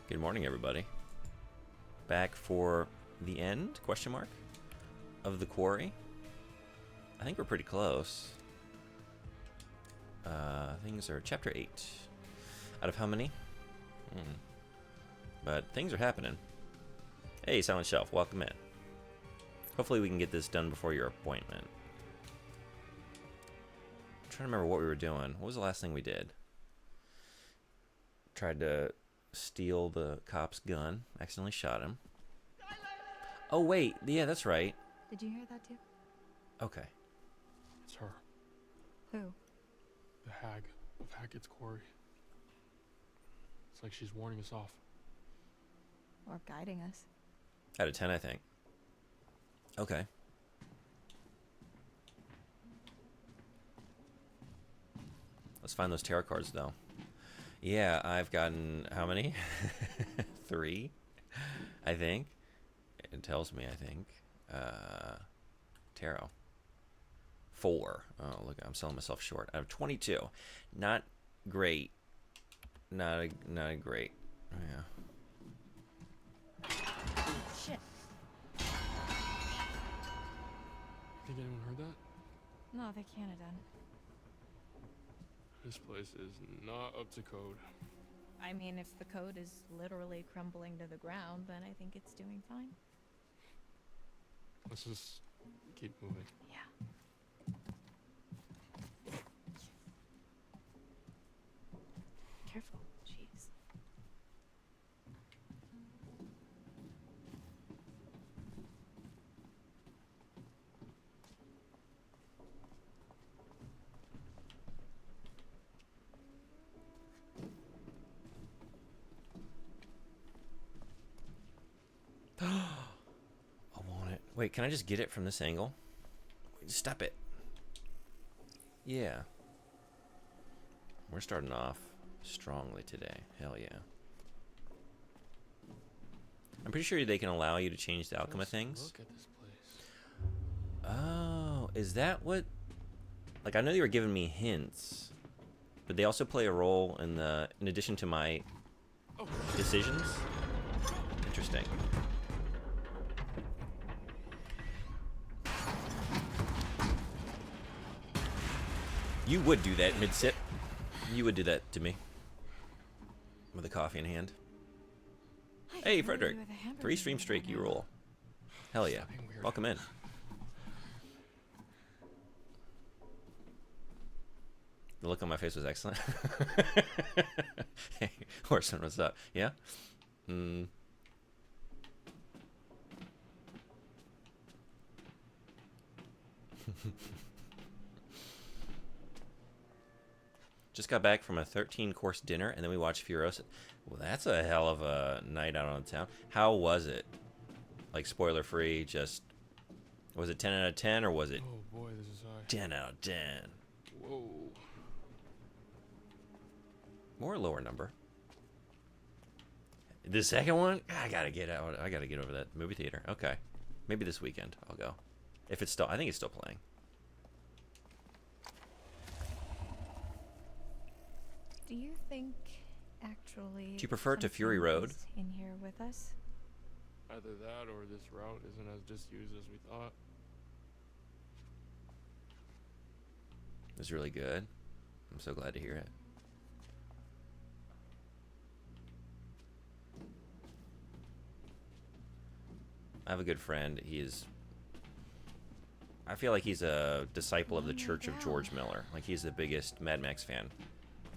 Good morning, everybody. Back for the end, question mark, of the Quarry. I think we're pretty close. Things are chapter 8. Out of how many? But things are happening. Hey, Silent Shelf, welcome in. Hopefully we can get this done before your appointment. I'm trying to remember what we were doing. What was the last thing we did? Tried to steal the cop's gun. Accidentally shot him. Oh, wait. Yeah, that's right. Did you hear that too? Okay. It's her. Who? The hag of Hackett's Quarry. It's like she's warning us off. Or guiding us. Out of 10, I think. Okay. Let's find those tarot cards, though. Yeah, I've gotten how many? 3, I think. It tells me, I think. Tarot. 4. Oh, look, I'm selling myself short. Out of 22. Not great. Not great. Oh, yeah. Shit. Think anyone heard that? No, they can't have done. This place is not up to code. I mean, if the code is literally crumbling to the ground, then I think it's doing fine. Let's just keep moving. Yeah. Careful. Jeez. I want it. Wait, can I just get it from this angle? Stop it. Yeah. We're starting off strongly today. Hell yeah. I'm pretty sure they can allow you to change the outcome of things. Look at this place. Oh, is that what... Like, I know they were giving me hints, but they also play a role in addition to my decisions? Interesting. You would do that mid-sip. You would do that to me. With a coffee in hand. Hey, Frederick. 3-stream streak, you rule. Hell yeah. Welcome in. The look on my face was excellent. Hey, Horseman, what's up? Yeah? Just got back from a 13-course dinner, and then we watched Furiosa. Well, that's a hell of a night out on town. How was it? Like, spoiler-free, just... Was it 10 out of 10, or was it... Oh boy, this is high. 10 out of 10? Whoa. More lower number. The second one? I gotta get out. I gotta get over that movie theater. Okay. Maybe this weekend I'll go. If it's still... I think it's still playing. Do you think, actually... Do you prefer it to Fury Road? In here with us? Either that or this route isn't as disused as we thought. It's really good. I'm so glad to hear it. I have a good friend. I feel like he's a disciple of the Church of George Miller. Like, he's the biggest Mad Max fan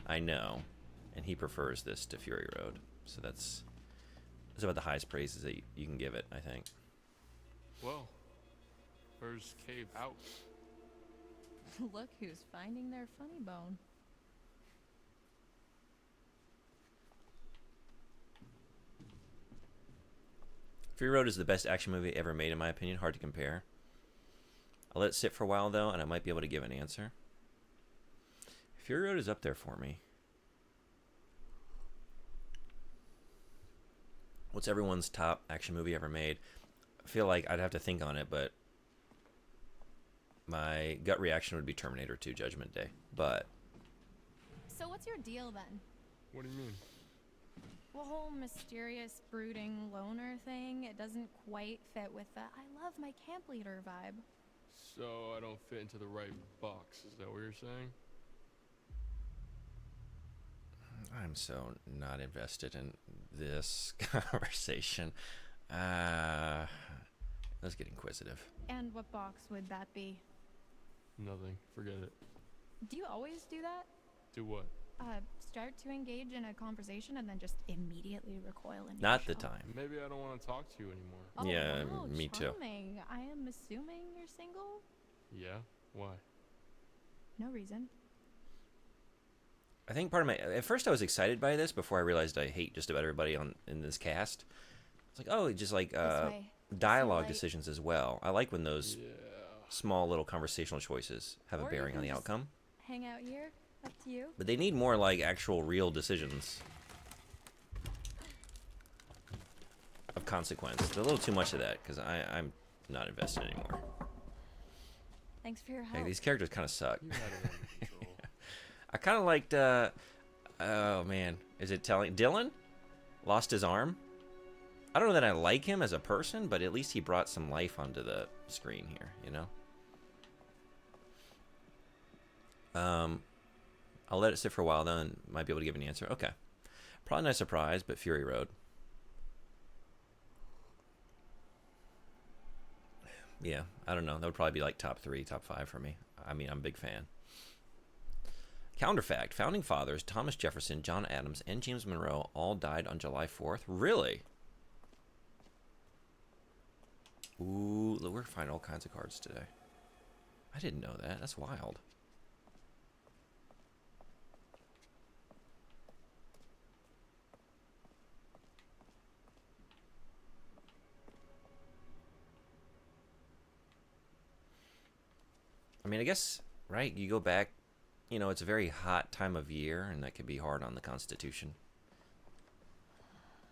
I know, and he prefers this to Fury Road. So that's about the highest praises that you can give it, I think. Well, where's Cave out? Look who's finding their funny bone. Fury Road is the best action movie ever made, in my opinion. Hard to compare. I'll let it sit for a while, though, and I might be able to give an answer. Fury Road is up there for me. What's everyone's top action movie ever made? I feel like I'd have to think on it, but my gut reaction would be Terminator 2 Judgment Day. But So what's your deal then? What do you mean? whole mysterious, brooding loner thing, it doesn't quite fit with the I love my camp leader vibe. So I don't fit into the right box, is that what you're saying? I'm so not invested in this conversation. Let's get inquisitive. And what box would that be? Nothing. Forget it. Do you always do that? Do what? Start to engage in a conversation and then just immediately recoil into Not your the shell? time. Maybe I don't want to talk to you anymore. Oh, Yeah, wow, me too. charming. I am assuming you're single? Yeah? Why? No reason. I think part of my at first I was excited by this before I realized I hate just about everybody in this cast. It's like, oh, just like This way. dialogue light. decisions as well. I like when those Yeah. small little conversational choices have a Or you bearing on can the just outcome. Hang out here. Up to you. But they need more like actual real decisions of consequence. There's a little too much of that because I'm not invested anymore. Thanks for your help. Hey, these characters kind of suck. You had it under control. I kind of liked. Oh man, is it telling? Dylan lost his arm. I don't know that I like him as a person, but at least he brought some life onto the screen here. You know. I'll let it sit for a while, then might be able to give an answer. Okay, probably not a surprise, but Fury Road. Yeah, I don't know. That would probably be like top 3, top 5 for me. I mean, I'm a big fan. Counterfact: Founding fathers Thomas Jefferson, John Adams, and James Monroe all died on July 4th. Really? Ooh, look, we're finding all kinds of cards today. I didn't know that. That's wild. I mean, I guess, right, you go back, you know, it's a very hot time of year, and that could be hard on the Constitution,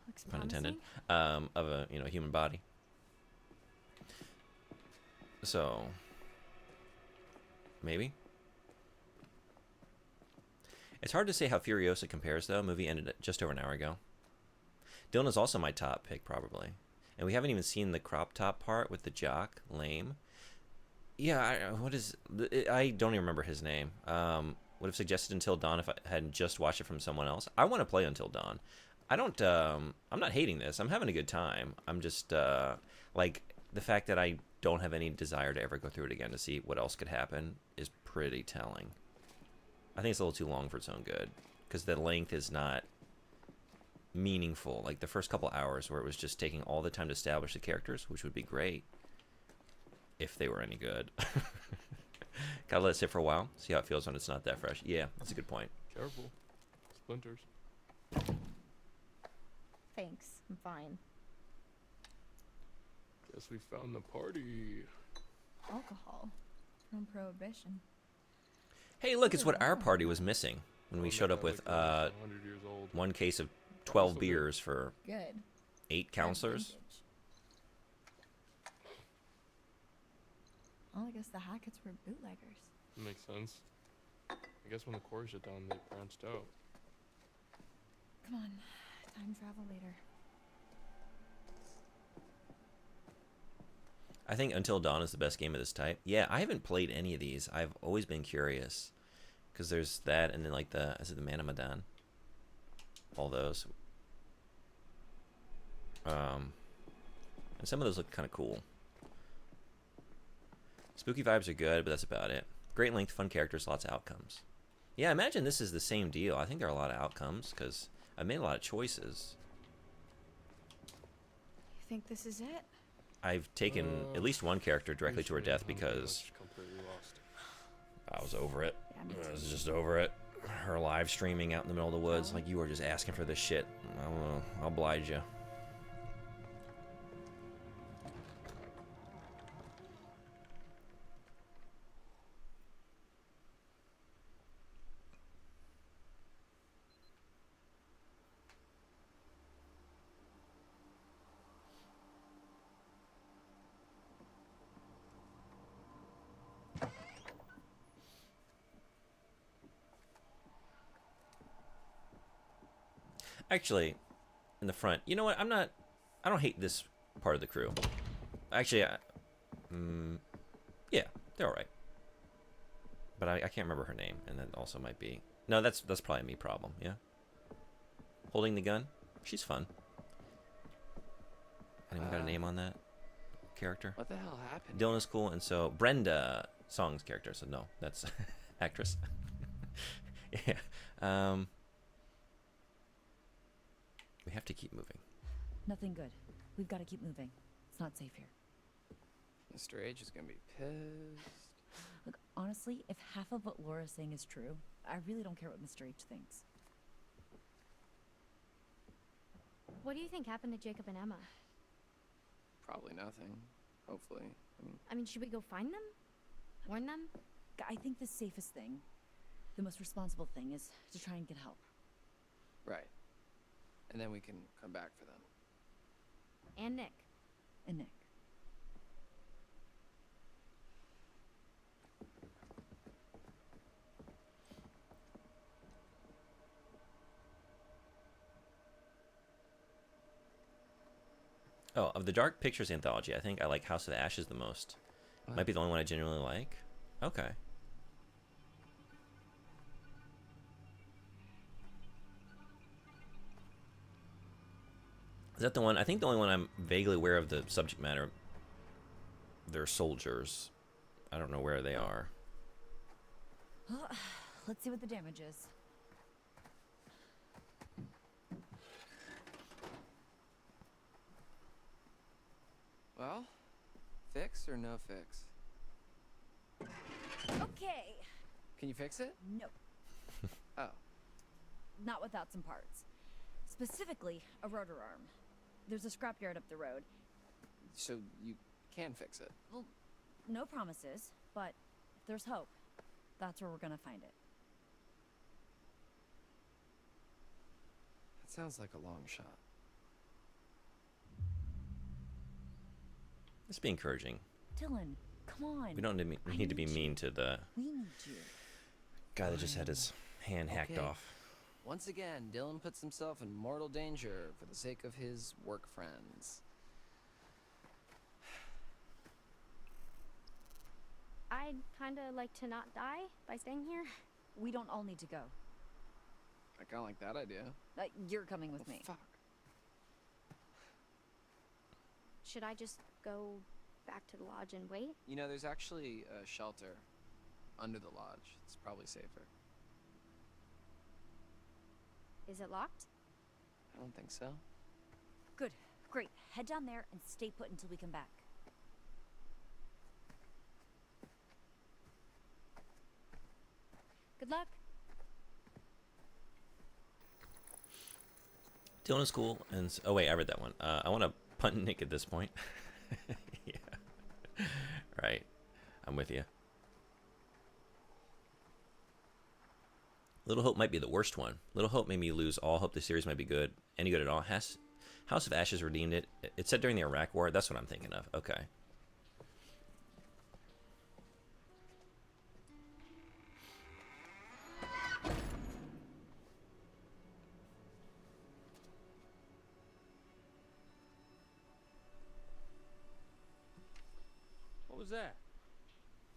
Looks pun intended, promising. of a, you know, human body. So, maybe. It's hard to say how Furiosa compares, though. Movie ended just over an hour ago. Dylan is also my top pick, probably. And we haven't even seen the crop top part with the jock. Lame. Yeah, I don't even remember his name. Would have suggested Until Dawn if I hadn't just watched it from someone else. I want to play Until Dawn. I don't, I'm not hating this. I'm having a good time. I'm just, like, the fact that I don't have any desire to ever go through it again to see what else could happen is pretty telling. I think it's a little too long for its own good, because the length is not meaningful. Like, the first couple hours where it was just taking all the time to establish the characters, which would be great if they were any good. Gotta let it sit for a while, see how it feels when it's not that fresh. Yeah, that's a good point. Careful. Splinters. Thanks. I'm fine. Guess we found the party. Alcohol. From Prohibition. Hey, look, it's what our party was missing when we Don't showed make up that with like we're 100 years old. one case of 12 so good. beers for Good. 8 counselors. Vintage. Well, I guess the Hacketts were bootleggers. Makes sense. I guess when the Quarry shut down, they branched out. Come on. Time travel later. I think Until Dawn is the best game of this type. Yeah, I haven't played any of these. I've always been curious. Because there's that, and then like is it the Man of Medan? All those. And some of those look kind of cool. Spooky vibes are good, but that's about it. Great length, fun characters, lots of outcomes. Yeah, I imagine this is the same deal. I think there are a lot of outcomes, because I've made a lot of choices. You think this is it? I've taken at least one character directly to her death I'm pretty because much completely lost. I was over it. Yeah, me I was too. just over it. Her live streaming out in the middle of the woods, like, you were just asking for this shit. I'll oblige you. Actually, in the front. You know what? I don't hate this part of the crew. Actually, yeah, they're all right. But I can't remember her name, and that also might be... No, that's probably a me problem, yeah? Holding the gun? She's fun. Anyone got a name on that character? What the hell happened? Dylan is cool, and so Brenda Song's character, so no, that's actress. Yeah. We have to keep moving. Nothing good. We've got to keep moving. It's not safe here. Mr. H is gonna be pissed. Look, honestly, if half of what Laura's saying is true, I really don't care what Mr. H thinks. What do you think happened to Jacob and Emma? Probably nothing. Hopefully. I mean, should we go find them? Warn them? I think the safest thing, the most responsible thing, is to try and get help. Right. And then we can come back for them. And Nick. And Nick. Oh, of the Dark Pictures anthology, I think I like House of Ashes the most. What? Might be the only one I genuinely like. Okay. Is that the one? I think the only one I'm vaguely aware of the subject matter. They're soldiers. I don't know where they are. Well, let's see what the damage is. Well, fix or no fix? Okay. Can you fix it? No, Oh. not without some parts. Specifically, a rotor arm. There's a scrapyard up the road. So you can fix it. Well, no promises, but if there's hope, that's where we're gonna find it. That sounds like a long shot. Let's be encouraging. Dylan, come on. We don't need to be mean to the We need you. guy that just had his hand hacked Okay. off. Once again, Dylan puts himself in mortal danger for the sake of his work friends. I'd kinda like to not die by staying here. We don't all need to go. I kinda like that idea. You're coming with Well, me. fuck. Should I just go back to the lodge and wait? You know, there's actually a shelter under the lodge. It's probably safer. Is it locked? I don't think so. Good. Great. Head down there and stay put until we come back. Good luck. Dylan is cool, and oh wait, I read that one. I want to punt Nick at this point. Yeah, right. I'm with you. Little Hope might be the worst one. Little Hope made me lose all hope the series might be good, any good at all. House of Ashes redeemed it. It's set during the Iraq War. That's what I'm thinking of. Okay. What was that?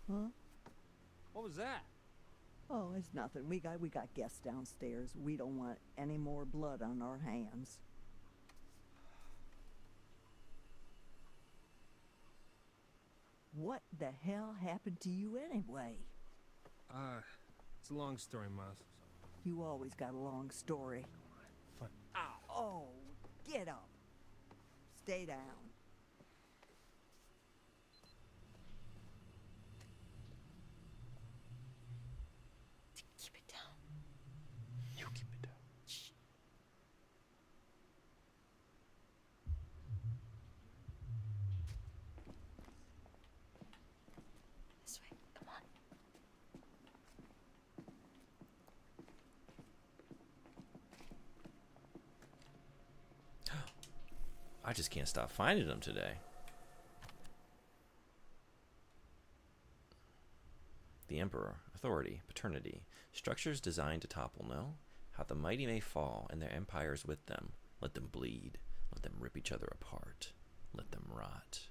Huh? What was that? Oh, it's nothing. We got guests downstairs. We don't want any more blood on our hands. What the hell happened to you anyway? It's a long story, Miles. You always got a long story. Fine. Oh, get up. Stay down. Keep it down. You keep it down. This way. Come on. I just can't stop finding them today. The Emperor, authority, paternity, structures designed to topple, no? How the mighty may fall, and their empires with them. Let them bleed. Let them rip each other apart. Let them rot.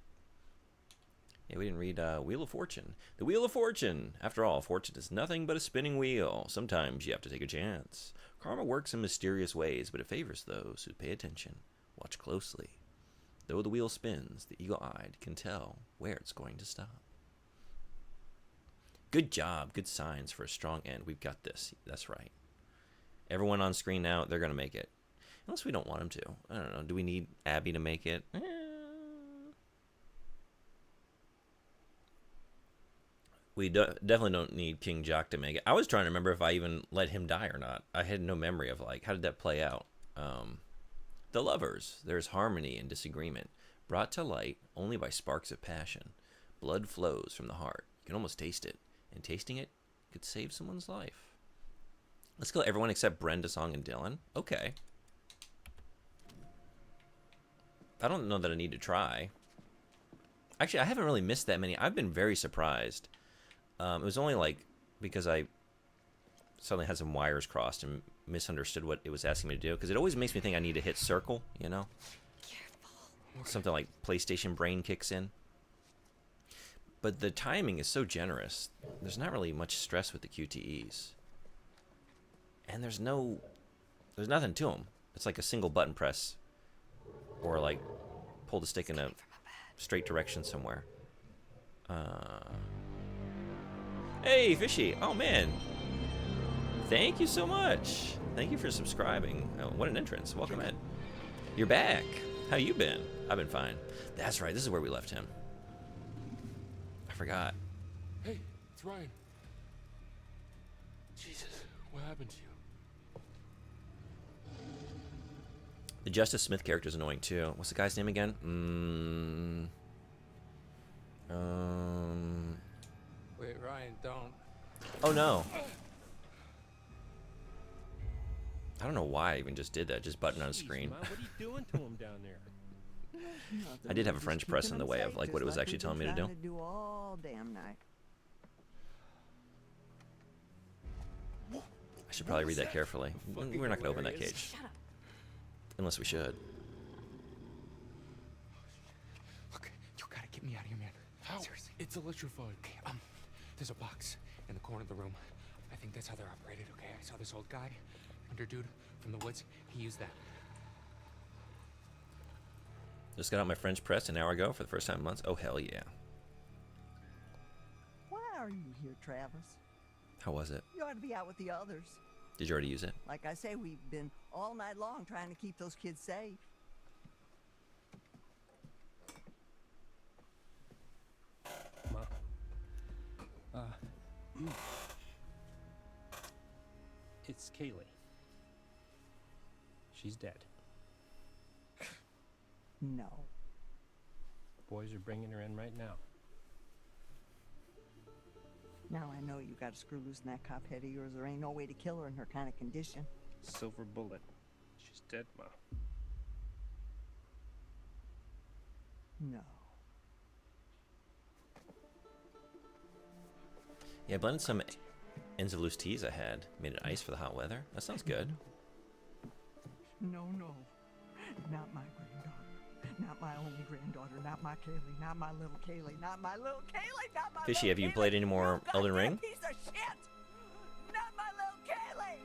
Yeah, we didn't read Wheel of Fortune. The Wheel of Fortune! After all, fortune is nothing but a spinning wheel. Sometimes you have to take a chance. Karma works in mysterious ways, but it favors those who pay attention. Watch closely. Though the wheel spins, the eagle-eyed can tell where it's going to stop. Good job. Good signs for a strong end. We've got this. That's right. Everyone on screen now, they're going to make it. Unless we don't want them to. I don't know. Do we need Abby to make it? We definitely don't need King Jock to make it. I was trying to remember if I even let him die or not. I had no memory of, like, how did that play out? The lovers. There's harmony and disagreement, brought to light only by sparks of passion. Blood flows from the heart. You can almost taste it. And tasting it could save someone's life. Let's kill everyone except Brenda, Song, and Dylan. Okay. I don't know that I need to try. Actually, I haven't really missed that many. I've been very surprised. It was only like because I suddenly had some wires crossed and misunderstood what it was asking me to do. Because it always makes me think I need to hit circle, you know? Careful. Something like PlayStation brain kicks in. But the timing is so generous. There's not really much stress with the QTEs. And there's nothing to them. It's like a single button press. Or like pull the stick in a straight direction somewhere. Hey, Fishy. Oh, man. Thank you so much. Thank you for subscribing. Oh, what an entrance. Welcome in. You're back. How you been? I've been fine. That's right. This is where we left him. I forgot. Hey, it's Ryan. Jesus, what happened to you? The Justice Smith character is annoying too. What's the guy's name again? Wait, Ryan, don't. Oh no. I don't know why I even just did that. Just button on a Jeez, screen. Ma, what are you doing to him down there? Nothing. I did have a We're just French press keeping in the them way of safe, like what just it was like actually we've telling me been to do. trying to do all damn night. I should probably read that carefully. We're not going to open that cage. Shut up. Unless we should. Look, you gotta get me out of here, man. How? Seriously. It's electrified. Okay, there's a box in the corner of the room. I think that's how they're operated, okay? I saw this old guy, under dude from the woods. He used that. Just got out my French press an hour ago for the first time in months. Oh, hell yeah. Why are you here, Travis? How was it? You ought to be out with the others. Did you already use it? Like I say, we've been all night long trying to keep those kids safe. Ma. It's Kaylee. She's dead. No. Boys are bringing her in right now. Now I know you got to screw loose in that cop head of yours. There ain't no way to kill her in her kind of condition. Silver bullet. She's dead, Ma. No. Yeah, I blended some ends of loose teas I had. Made it ice for the hot weather. That sounds good. No, no. Not my granddaughter. Not my only granddaughter. Not my Kaylee. Not my little Kaylee. Not my little Kaylee. Not my Fishy, little have you Kaylee. played any more You Elden goddamn Ring? Piece of shit! Not my little Kaylee!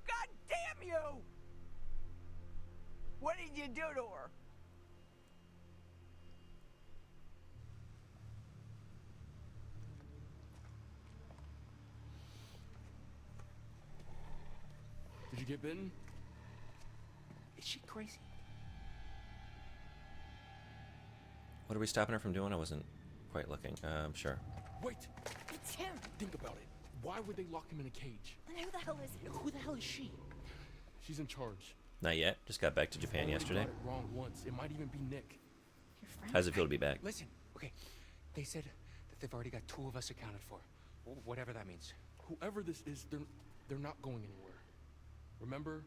God damn you! What did you do to her? Did you get bitten? Is she crazy? What are we stopping her from doing? I wasn't quite looking. Sure. Wait, It's him. think about it. Why would they lock him in a cage? And who the hell is he? Who the hell is she? She's in charge. Not yet. Just got back to Japan Already yesterday. got it wrong once. It might even be Nick. Your friend? How does it feel to be back? Listen, okay. They said that they've already got 2 of us accounted for. Whatever that means. Whoever this is, they're not going anywhere. Remember,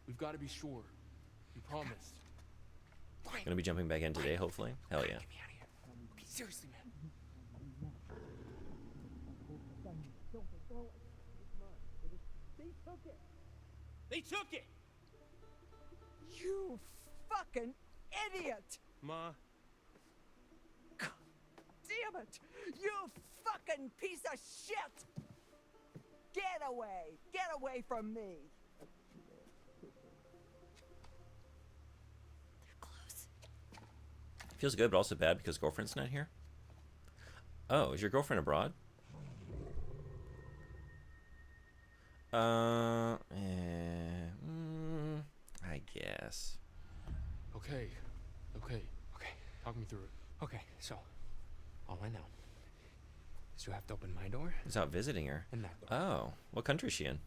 we've got to be sure. You promised. Ryan, Gonna be jumping back in today, hopefully. Hell yeah. get me out of here. Okay, seriously, man. They took it! You fucking idiot! Ma, Damn it! You fucking piece of shit! Get away! Get away from me! They're close. Feels good, but also bad because girlfriend's not here. Oh, is your girlfriend abroad? I guess. Okay. Okay. Talk me through it. Okay, so all I know is you have to open my door He's out visiting her. and that door. Oh, what country is she in?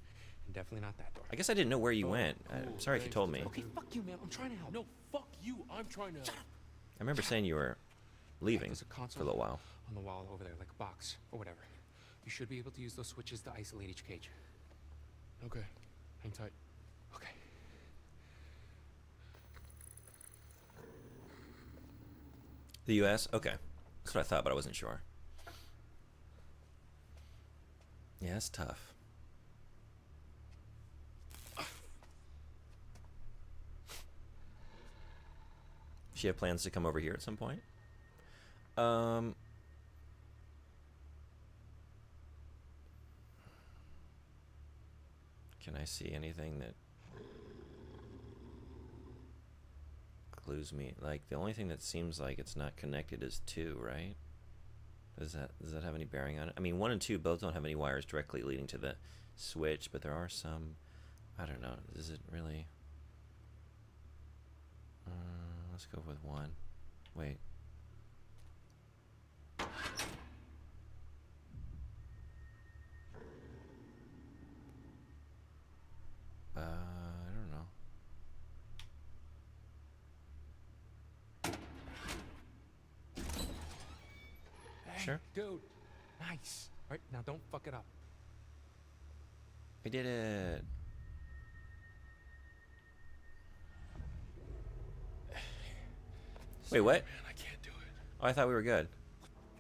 And definitely not that door. I guess I didn't know where you went. I'm cool. sorry if you Thanks, told me. detective. Okay, fuck you, man. I'm trying to help. No, fuck you. I'm trying to. I remember saying you were leaving There's a console for a little while. on the wall over there, like a box or whatever. You should be able to use those switches to isolate each cage. Okay. Hang tight. Okay. The U.S.? Okay. That's what I thought, but I wasn't sure. Yeah, it's tough. She have plans to come over here at some point? Can I see anything that clues me? Like, the only thing that seems like it's not connected is 2, right? Does that have any bearing on it? I mean, 1 and 2 both don't have any wires directly leading to the switch, but there are some. I don't know. Is it really? Let's go with 1. Wait. I don't know. Hey, Sure. dude. Nice. All right, now don't fuck it up. We did it. Wait, what? Man, I can't do it. Oh, I thought we were good.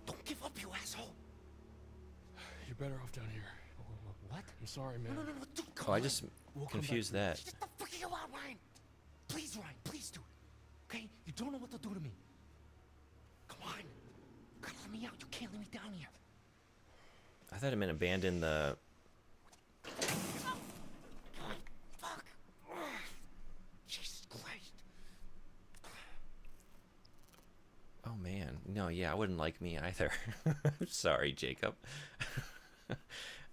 Don't give up, you asshole. You're better off down here. What? I'm sorry, man. No, dude, come Oh, I on. just We'll come confused back that. Get the fuck you out, Ryan. Please, Ryan, please do it. Okay? You don't know what they'll do to me. Come on. You gotta let me out. You can't let me down here. I thought it meant abandon the. Fuck. Jesus Christ. Oh man, no, yeah, I wouldn't like me either. Sorry, Jacob.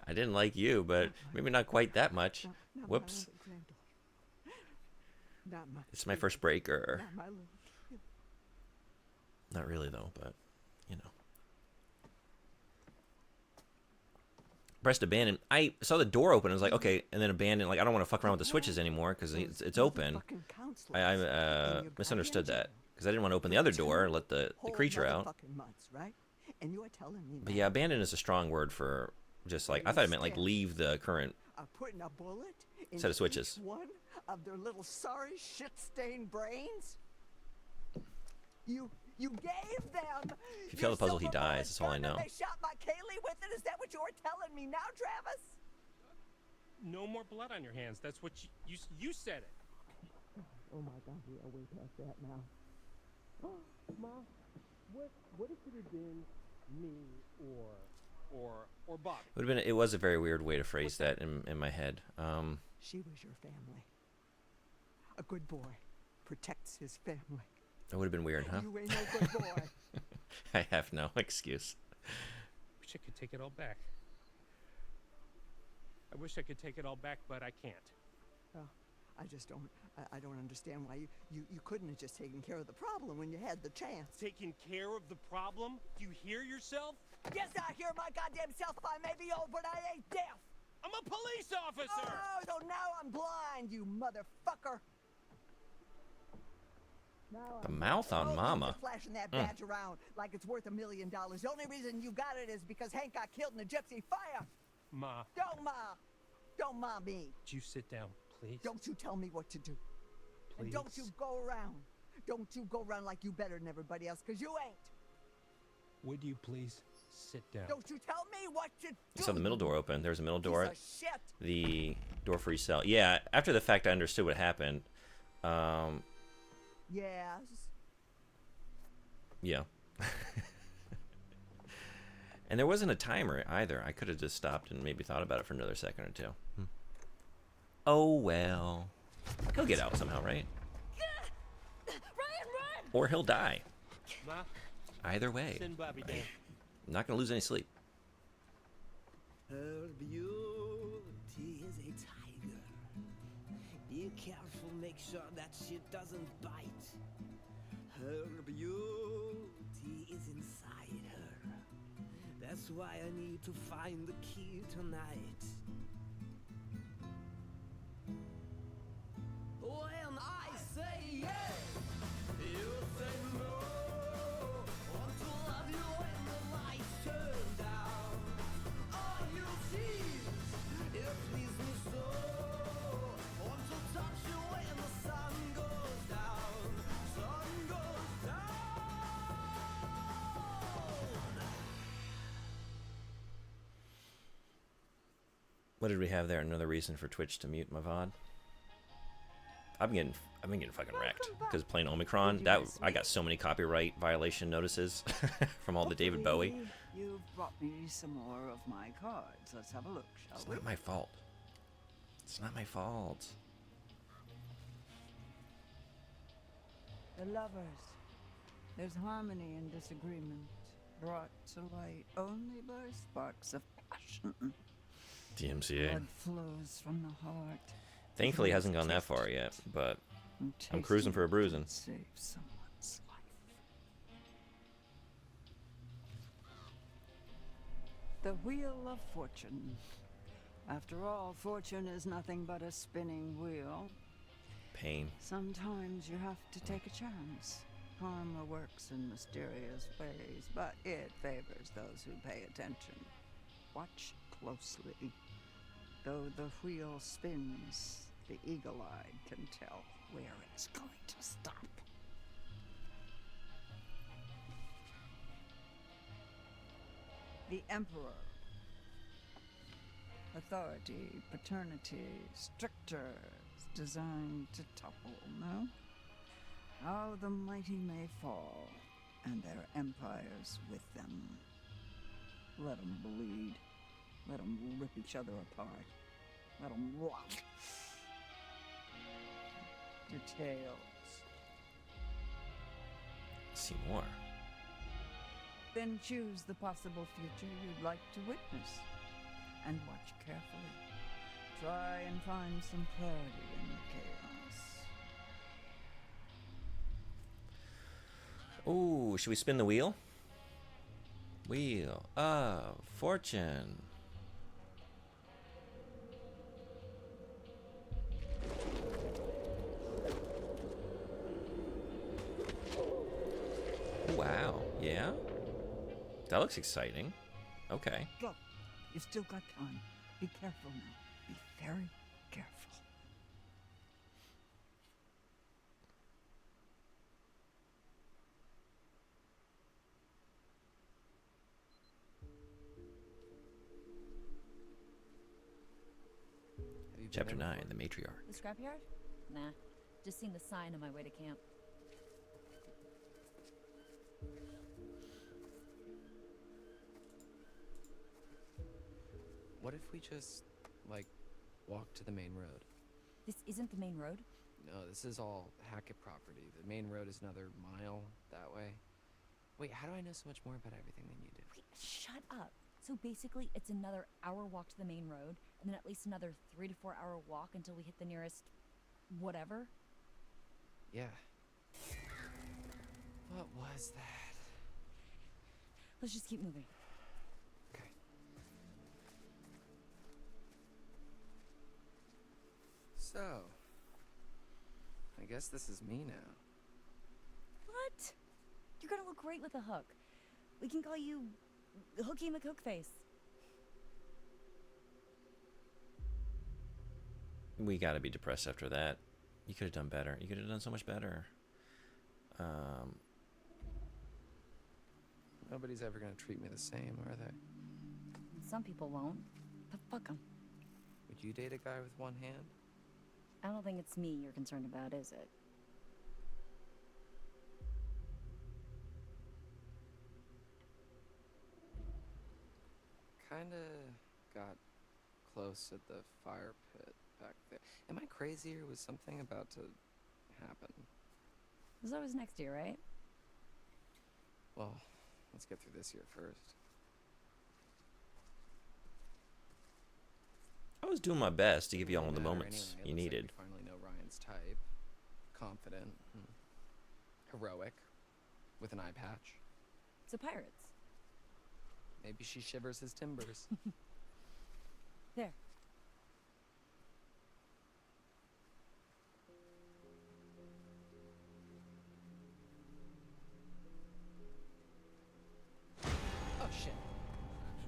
I didn't like you, but maybe not quite that much. Not Whoops. my little granddaughter. Not my. It's my first breaker. Not my little. Not really though, but you know. Pressed abandon. I saw the door open. I was like, okay, and then abandon. Like, I don't want to fuck around with the switches anymore because it's open. Fucking counselors I in your misunderstood goddamn that jail. because I didn't want to open the other door and let the Whole creature out. motherfucking months, right? And you are telling me But now yeah, abandon is a strong word for just like, I thought it meant like leave the current. putting a bullet in Set of switches. each one of their little sorry shit-stained brains? You gave them. If you fail the puzzle, he silver dies. bullet That's all I gun and know. They shot my Kaylee with it. Is that what you're telling me now, Travis? no more blood on your hands. That's what you said it. Oh my God, we are way past that now. Ma, what if it had been me or Bobby? It was a very weird way to phrase that in my head. She was your family. A good boy protects his family. It would have been weird, huh? You ain't no good boy. I have no excuse. Wish I could take it all back. I wish I could take it all back, but I can't. Well, I just don't. I don't understand why you couldn't have just taken care of the problem when you had the chance. Taking care of the problem? Do you hear yourself? Yes, I hear my goddamn self. I may be old, but I ain't deaf. I'm a police officer! Oh, so now I'm blind, you motherfucker. Now The I'm mouth blind. on Oh, Mama. you're flashing that badge around like it's worth $1 million. The only reason you got it is because Hank got killed in a gypsy fire. Ma, Don't ma me. would you sit down, please? Don't you tell me what to do. And Please. don't you go around. Don't you go around like you better than everybody else, because you ain't. Would you please sit down? Don't you tell me what to do. You saw the middle door open. There was a middle Piece door. of shit. The door for your cell. Yeah, after the fact, I understood what happened. Um, Yes. yeah. And there wasn't a timer either. I could have just stopped and maybe thought about it for another second or two. Oh well. He'll get out somehow, right? Ryan, run! Or he'll die. Ma, Either way. send Bobby down. I'm not gonna lose any sleep. Her beauty is a tiger. Be careful, make sure that shit doesn't bite. Her beauty is inside her. That's why I need to find the key tonight. When I say yes, you say no. Want to love you when the lights turn down. All you see, it please me so. Want to touch you when the sun goes down. Sun goes down. What did we have there? Another reason for Twitch to mute my VOD? I've been getting fucking wrecked because playing Omicron. That I got so many copyright violation notices from all the David Bowie. Hopefully You've brought me some more of my cards. Let's have a look, shall It's we? not my fault. It's not my fault. The lovers. There's harmony and disagreement, brought to light only by sparks of passion. DMCA. Blood flows from the heart. Thankfully, it hasn't gone that far yet, but and I'm cruising tasting for a bruising. Save someone's life. The Wheel of Fortune. After all, fortune is nothing but a spinning wheel. Pain. Sometimes you have to take a chance. Karma works in mysterious ways, but it favors those who pay attention. Watch closely. Though the wheel spins, the eagle-eyed can tell where it's going to stop. The Emperor. Authority, paternity, strictures, designed to topple, no? How the mighty may fall, and their empires with them. Let 'em bleed. Let 'em rip each other apart. Let 'em rot. Details. See more. Then choose the possible future you'd like to witness. And watch carefully. Try and find some clarity in the chaos. Ooh, should we spin the wheel? Wheel of Fortune. Wow, yeah? That looks exciting. Okay. Go. You've still got time. Be careful now. Be very careful. Have you been Chapter there 9, before? the matriarch. The scrapyard? Nah. Just seen the sign on my way to camp. What if we just, like, walk to the main road? This isn't the main road? No, this is all Hackett property. The main road is another mile that way. Wait, how do I know so much more about everything than you do? Wait, shut up. So basically, it's another hour walk to the main road, and then at least another 3 to 4 hour walk until we hit the nearest whatever. Yeah. What was that? Let's just keep moving. Okay. So, I guess this is me now. What? You're gonna look great with a hook. We can call you Hooky McHookface. We gotta be depressed after that. You could have done better. You could have done so much better. Nobody's ever gonna treat me the same, are they? Some people won't, but fuck 'em. Would you date a guy with one hand? I don't think it's me you're concerned about, is it? Kinda got close at the fire pit back there. Am I crazy or was something about to happen? There's always next year, right? Well, let's get through this year first. I was doing my best to give you all the Matter moments anyway. It you looks like needed. we finally know Ryan's type. Confident, heroic, with an eye patch. So pirates. Maybe she shivers his timbers. There. Oh shit.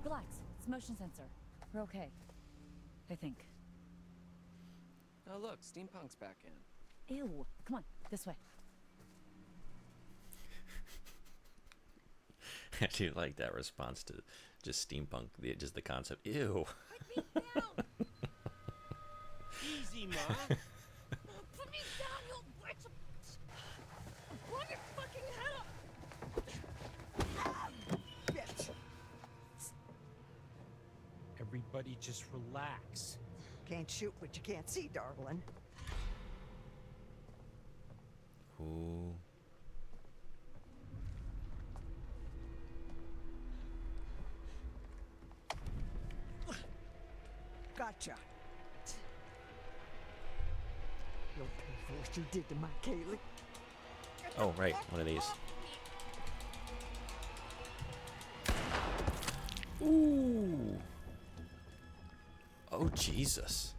Relax. It's motion sensor. We're okay. I think. Oh look, steampunk's back in. Ew. Come on. This way. I do like that response to just steampunk, just the concept. Ew. Easy, Ma. Put me down, you bitch! Blow your fucking head up! Bitch. Everybody just relax. Can't shoot what you can't see, darling. Ooh. Gotcha. You'll pay for what you did to my Kaylee. Oh, right. One of these. Ooh. Oh, Jesus.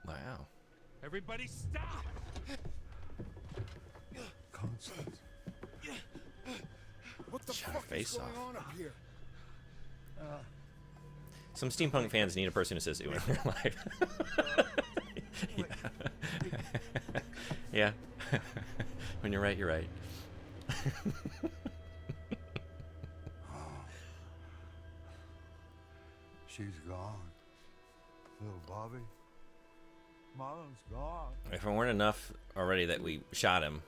Wow. Everybody stop! Constance. What the Shut her fuck face is going off. on up here? Some steampunk fans need a person who says ooh in their life. Yeah. Yeah. When you're right, you're right. She's gone. Little Bobby. Mama's gone. If it weren't enough already that we shot him,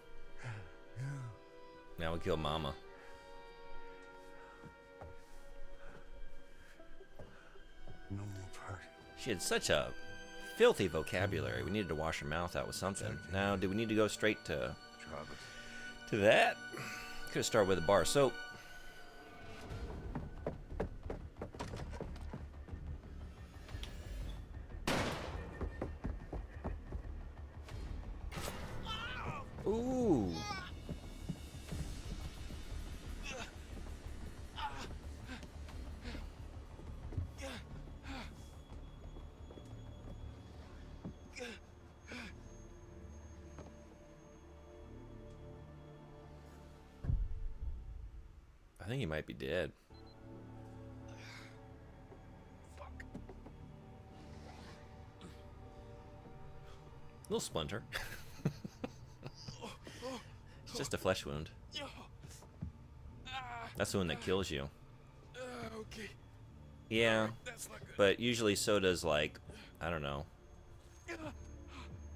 now we killed Mama. No more party. She had such a filthy vocabulary. We needed to wash her mouth out with something. Now, do we need to go straight to that? Could have started with a bar soap. Ooh. I think he might be dead. Fuck. Little splinter. It's just a flesh wound. That's the one that kills you. Okay. Yeah, That's not good. but usually so does, like, I don't know,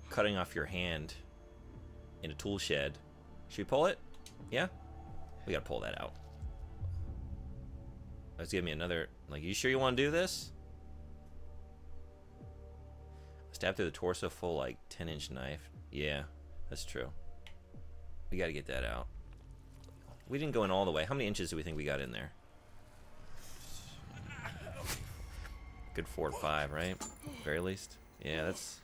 cutting off your hand in a tool shed. Should we pull it? Yeah? We gotta pull that out. Let's give me another, like, you sure you want to do this? Stab through the torso full, like, 10-inch knife. Yeah, that's true. We gotta get that out. We didn't go in all the way. How many inches do we think we got in there? Good 4 to 5, right? Very least. Yeah, that's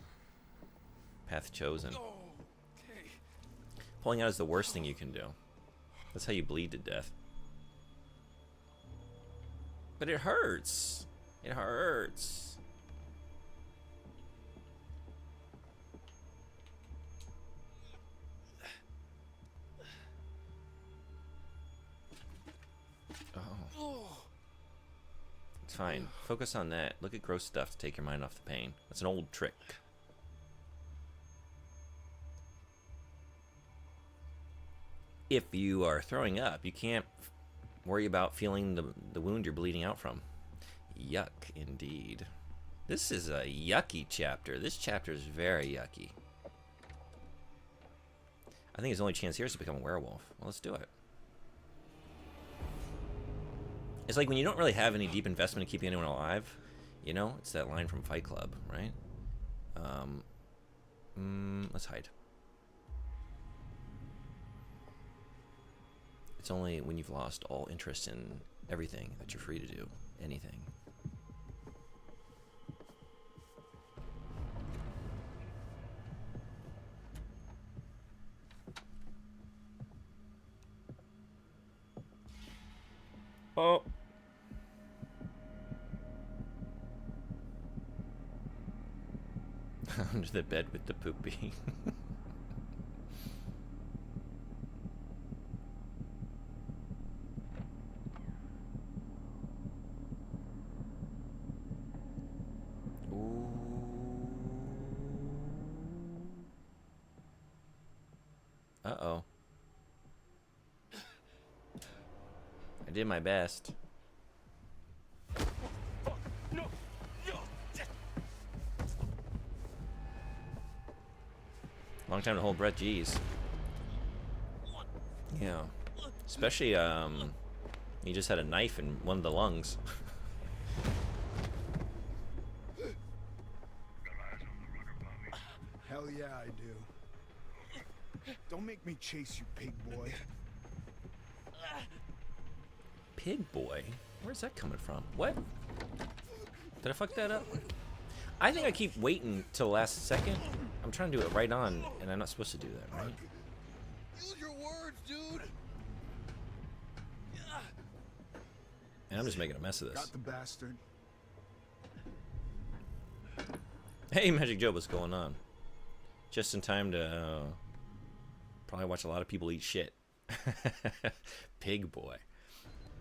path chosen. Okay. Pulling out is the worst thing you can do. That's how you bleed to death. But it hurts. It hurts. Oh. It's fine. Focus on that. Look at gross stuff to take your mind off the pain. That's an old trick. If you are throwing up, you can't worry about feeling the wound you're bleeding out from. Yuck, indeed. This is a yucky chapter. This chapter is very yucky. I think his only chance here is to become a werewolf. Well, let's do it. It's like when you don't really have any deep investment in keeping anyone alive, you know? It's that line from Fight Club, right? Let's hide. It's only when you've lost all interest in everything that you're free to do anything. Oh. Under the bed with the poopy. Ooh. Uh-oh. I did my best. No! No! Long time to hold breath, geez. Yeah. Especially, he just had a knife in one of the lungs. Hell yeah, I do. Don't make me chase you, pig boy. Pig boy? Where's that coming from? What? Did I fuck that up? I think I keep waiting till the last second. I'm trying to do it right on, and I'm not supposed to do that, right? Use your words, dude. And I'm just making a mess of this. Got the bastard. Hey, Magic Joe, what's going on? Just in time to probably watch a lot of people eat shit. Pig boy.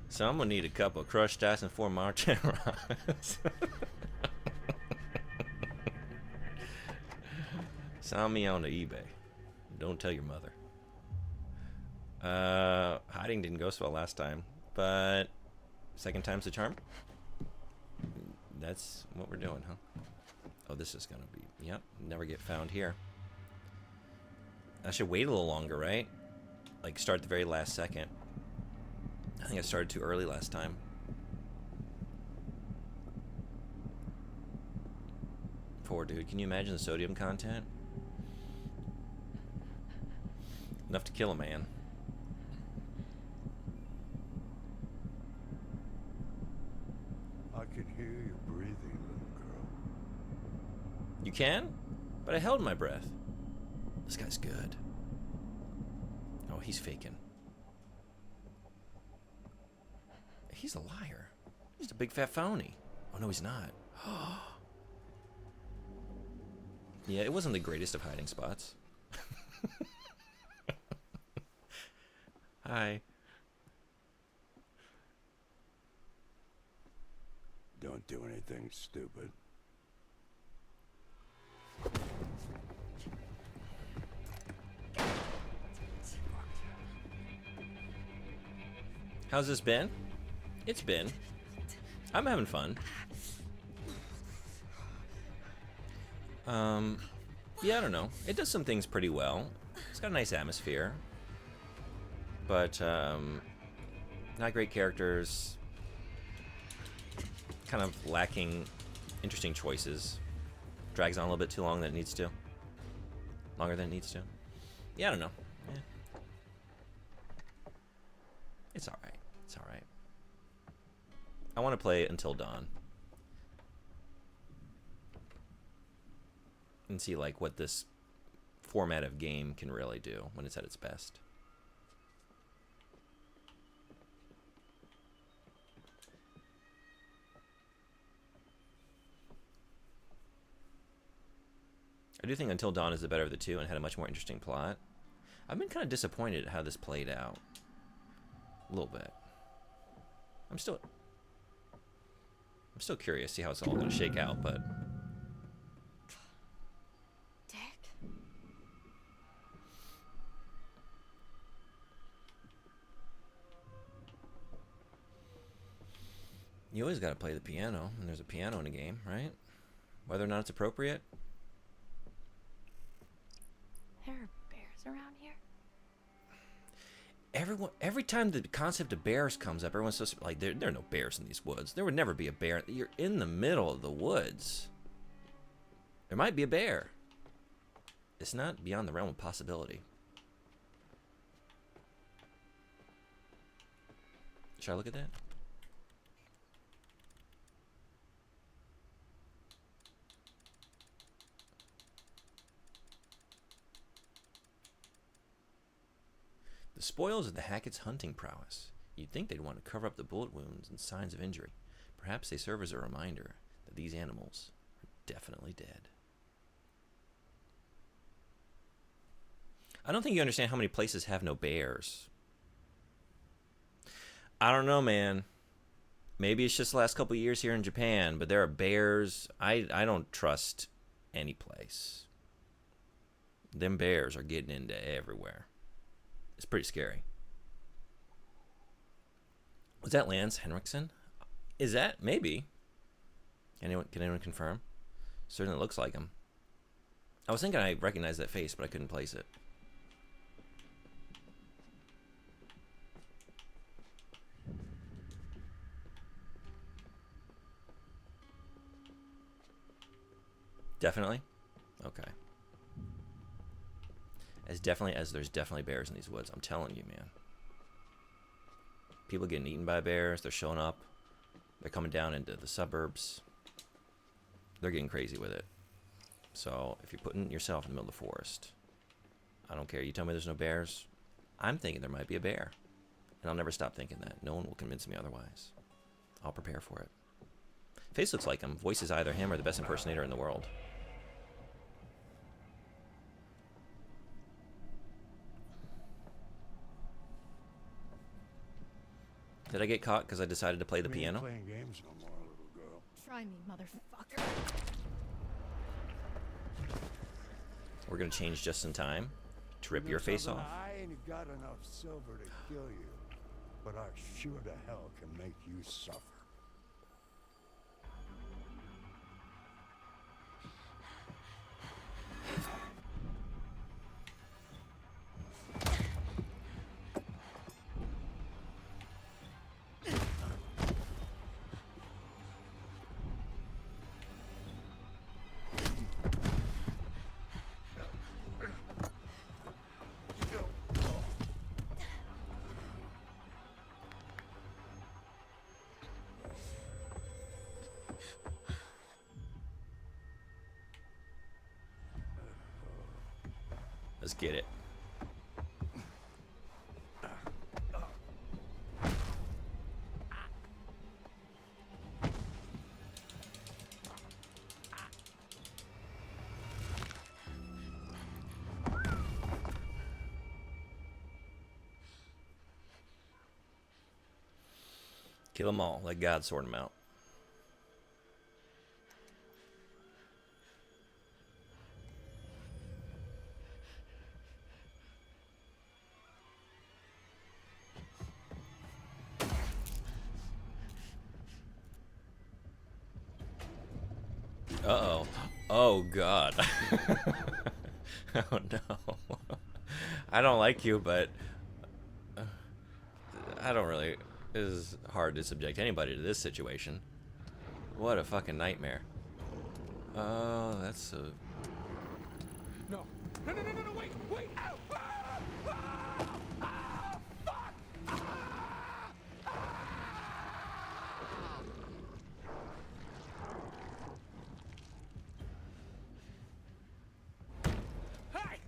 So I'm gonna need a couple of crushed ice and 4 martinis. Sign me on to eBay. Don't tell your mother. Hiding didn't go so well last time, but second time's the charm. That's what we're doing, huh? Oh, this is gonna be, yep, never get found here. I should wait a little longer, right? Like start the very last second. I think I started too early last time. Poor dude, can you imagine the sodium content? Enough to kill a man. I can hear you breathing, little girl. You can? But I held my breath. This guy's good. Oh, he's faking. He's a liar. He's a big fat phony. Oh, no, he's not. Yeah, it wasn't the greatest of hiding spots. Hi. Don't do anything stupid. How's this been? It's been. I'm having fun. Yeah, I don't know. It does some things pretty well. It's got a nice atmosphere. But, not great characters. Kind of lacking interesting choices. Drags on a little bit too long than it needs to. Longer than it needs to. Yeah, I don't know. Yeah. It's alright. It's alright. I want to play Until Dawn. And see, like, what this format of game can really do when it's at its best. I do think Until Dawn is the better of the two and had a much more interesting plot. I've been kind of disappointed at how this played out. A little bit. I'm still curious to see how it's all going to shake out, but... Dick? You always got to play the piano when there's a piano in a game, right? Whether or not it's appropriate. There are bears around here? Every time the concept of bears comes up, everyone's just like, there are no bears in these woods. There would never be a bear. You're in the middle of the woods. There might be a bear. It's not beyond the realm of possibility. Should I look at that? The spoils of the Hackett's hunting prowess. You'd think they'd want to cover up the bullet wounds and signs of injury. Perhaps they serve as a reminder that these animals are definitely dead. I don't think you understand how many places have no bears. I don't know, man. Maybe it's just the last couple of years here in Japan, but there are bears. I don't trust any place. Them bears are getting into everywhere. It's pretty scary. Was that Lance Henriksen? Is that? Maybe. Can anyone confirm? Certainly looks like him. I was thinking I recognized that face, but I couldn't place it. Definitely? Okay. As definitely as there's definitely bears in these woods. I'm telling you, man. People getting eaten by bears. They're showing up. They're coming down into the suburbs. They're getting crazy with it. So if you're putting yourself in the middle of the forest, I don't care. You tell me there's no bears, I'm thinking there might be a bear. And I'll never stop thinking that. No one will convince me otherwise. I'll prepare for it. Face looks like him. Voice is either him or the best impersonator in the world. Did I get caught because I decided to play the piano? Playing games no more, little girl. Try me, motherfucker. We're gonna change just in time to rip You know your face something? off. I ain't got enough silver to kill you, but I sure to hell can make you suffer. Let's get it. Kill them all. Let God sort them out. Uh-oh. Oh, God. Oh, no. I don't like you, but I don't really... It is hard to subject anybody to this situation. What a fucking nightmare. Oh, that's a... No. No, no, no, no, no, wait, wait! Ow! Ah! Ah! Ah! Fuck! Hey!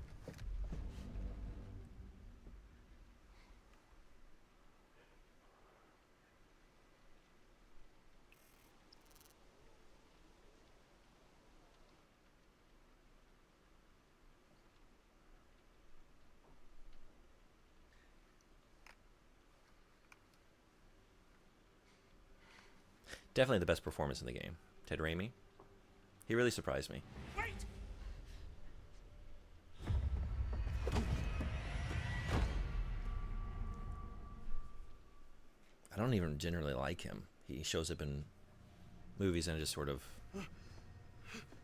Definitely the best performance in the game. Ted Raimi. He really surprised me. Wait! I don't even generally like him. he shows up in movies and I just sort of,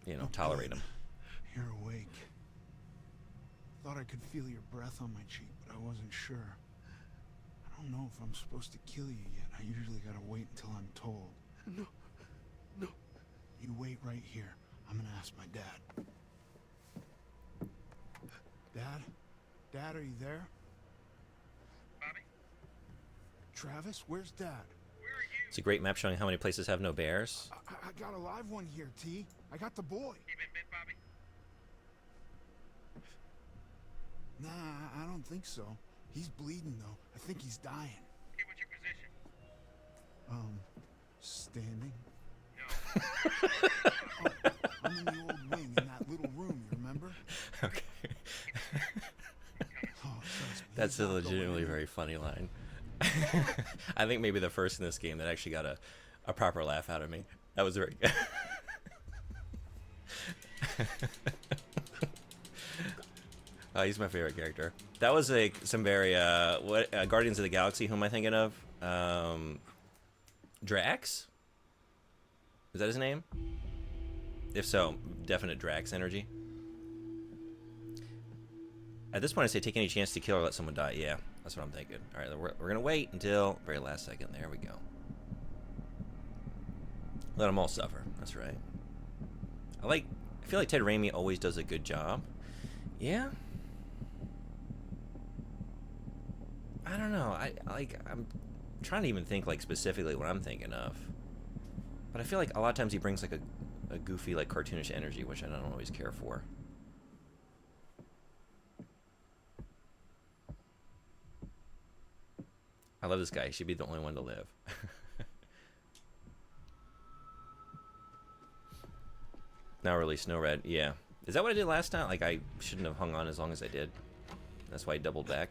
you know, tolerate him. You're awake. Thought I could feel your breath on my cheek, but I wasn't sure. I don't know if I'm supposed to kill you yet. I usually gotta wait until I'm told. No. No. You wait right here. I'm gonna ask my dad. Dad? Dad, are you there? Bobby? Travis, where's Dad? Where are you? It's a great map showing how many places have no bears. I got a live one here, T. I got the boy. You been bit, Bobby? Nah, I don't think so. He's bleeding, though. I think he's dying. Okay, what's your position? Standing. No. Oh, I'm in the old wing in that little room, you remember? Okay. Oh, trust me. That's he's a not going legitimately in. very funny line. I think maybe the first in this game that actually got a proper laugh out of me. That was very good. He's my favorite character. That was some very Guardians of the Galaxy. Who am I thinking of? Drax? Is that his name? If so, definite Drax energy. At this point, I say take any chance to kill or let someone die. Yeah, that's what I'm thinking. All right, we're gonna wait until very last second. There we go. Let them all suffer. That's right. I feel like Ted Raimi always does a good job. Yeah. I don't know. I'm trying to even think like specifically what I'm thinking of. But I feel like a lot of times he brings like a goofy, like cartoonish energy, which I don't always care for. I love this guy. He should be the only one to live. Now release no red. Yeah. Is that what I did last time? Like I shouldn't have hung on as long as I did. That's why I doubled back.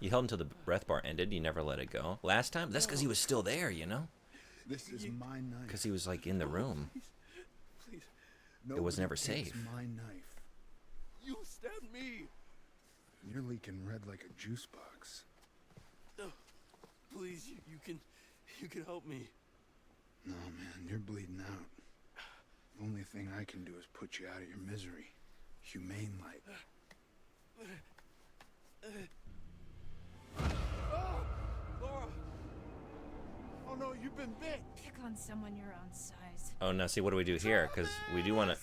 You held until the breath bar ended. You never let it go. Last time? That's because he was still there, you know? This is my knife. Because he was, like, in the room. Please. It was never Nobody takes safe. my knife. You stabbed me. You're leaking red like a juice box. Oh, please, you can help me. No, man, you're bleeding out. The only thing I can do is put you out of your misery. Humane like. Laura! Oh no, you've been bit! Pick on someone your own size. Oh, now see, what do we do here? Because we do want to...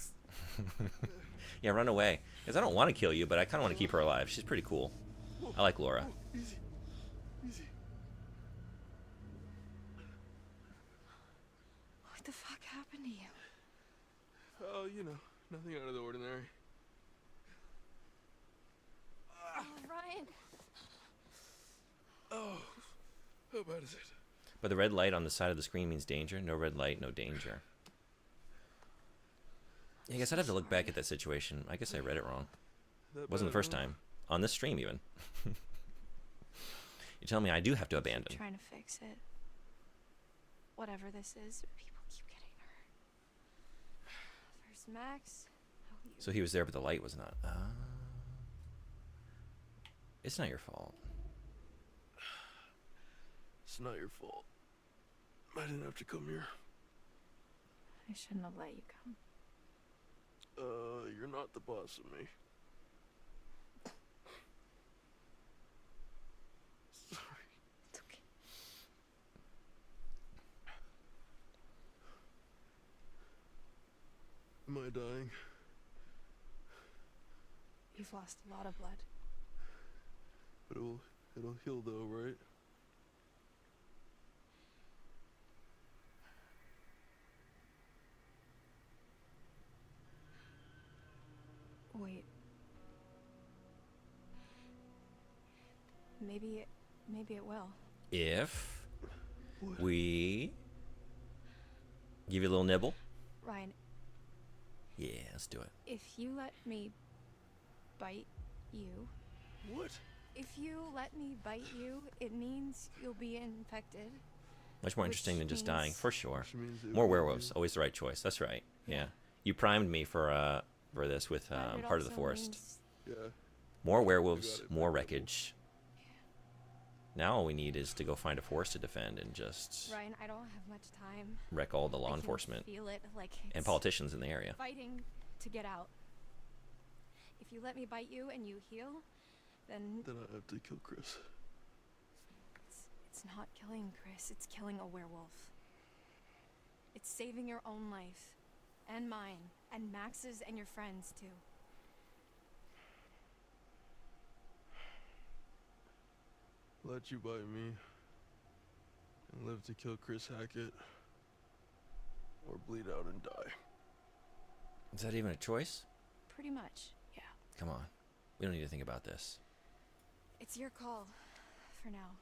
Yeah, run away. Because I don't want to kill you, but I kind of want to keep her alive. She's pretty cool. I like Laura. Easy. Easy. What the fuck happened to you? Oh, you know, nothing out of the ordinary. Oh, Ryan. Oh, how bad is it? But the red light on the side of the screen means danger. No red light, no danger. Yeah, I guess I'd have to look back at that situation. I guess I read it wrong. It wasn't the first time. On this stream, even. You tell me I do have to abandon. Trying to fix it. Whatever this is, people keep getting hurt. First Max. So he was there, but the light was not. It's not your fault. It's not your fault. I didn't have to come here. I shouldn't have let you come. You're not the boss of me. Sorry. It's okay. Am I dying? You've lost a lot of blood. But it'll heal though, right? Wait. Maybe it will. If we give you a little nibble. Ryan, Yeah, let's do it. if you let me bite you. What? If you let me bite you, it means you'll be infected. Much more Which interesting than just means- dying, for sure. Which means it More will werewolves, be- always the right choice. That's right. Yeah. You primed me for this with But it Heart of the also Forest. means- Yeah. More werewolves, it, more big wreckage. Now all we need is to go find a forest to defend and just Ryan, I don't have much time. wreck all the I law can enforcement feel it, like and it's politicians in the area. fighting to get out. If you let me bite you and you heal, then Then I have to kill Chris. it's not killing Chris, it's killing a werewolf. It's saving your own life, and mine, and Max's, and your friends, too. Let you bite me and live to kill Chris Hackett, or bleed out and die. Is that even a choice? Pretty much, yeah. Come on. We don't need to think about this. It's your call, for now.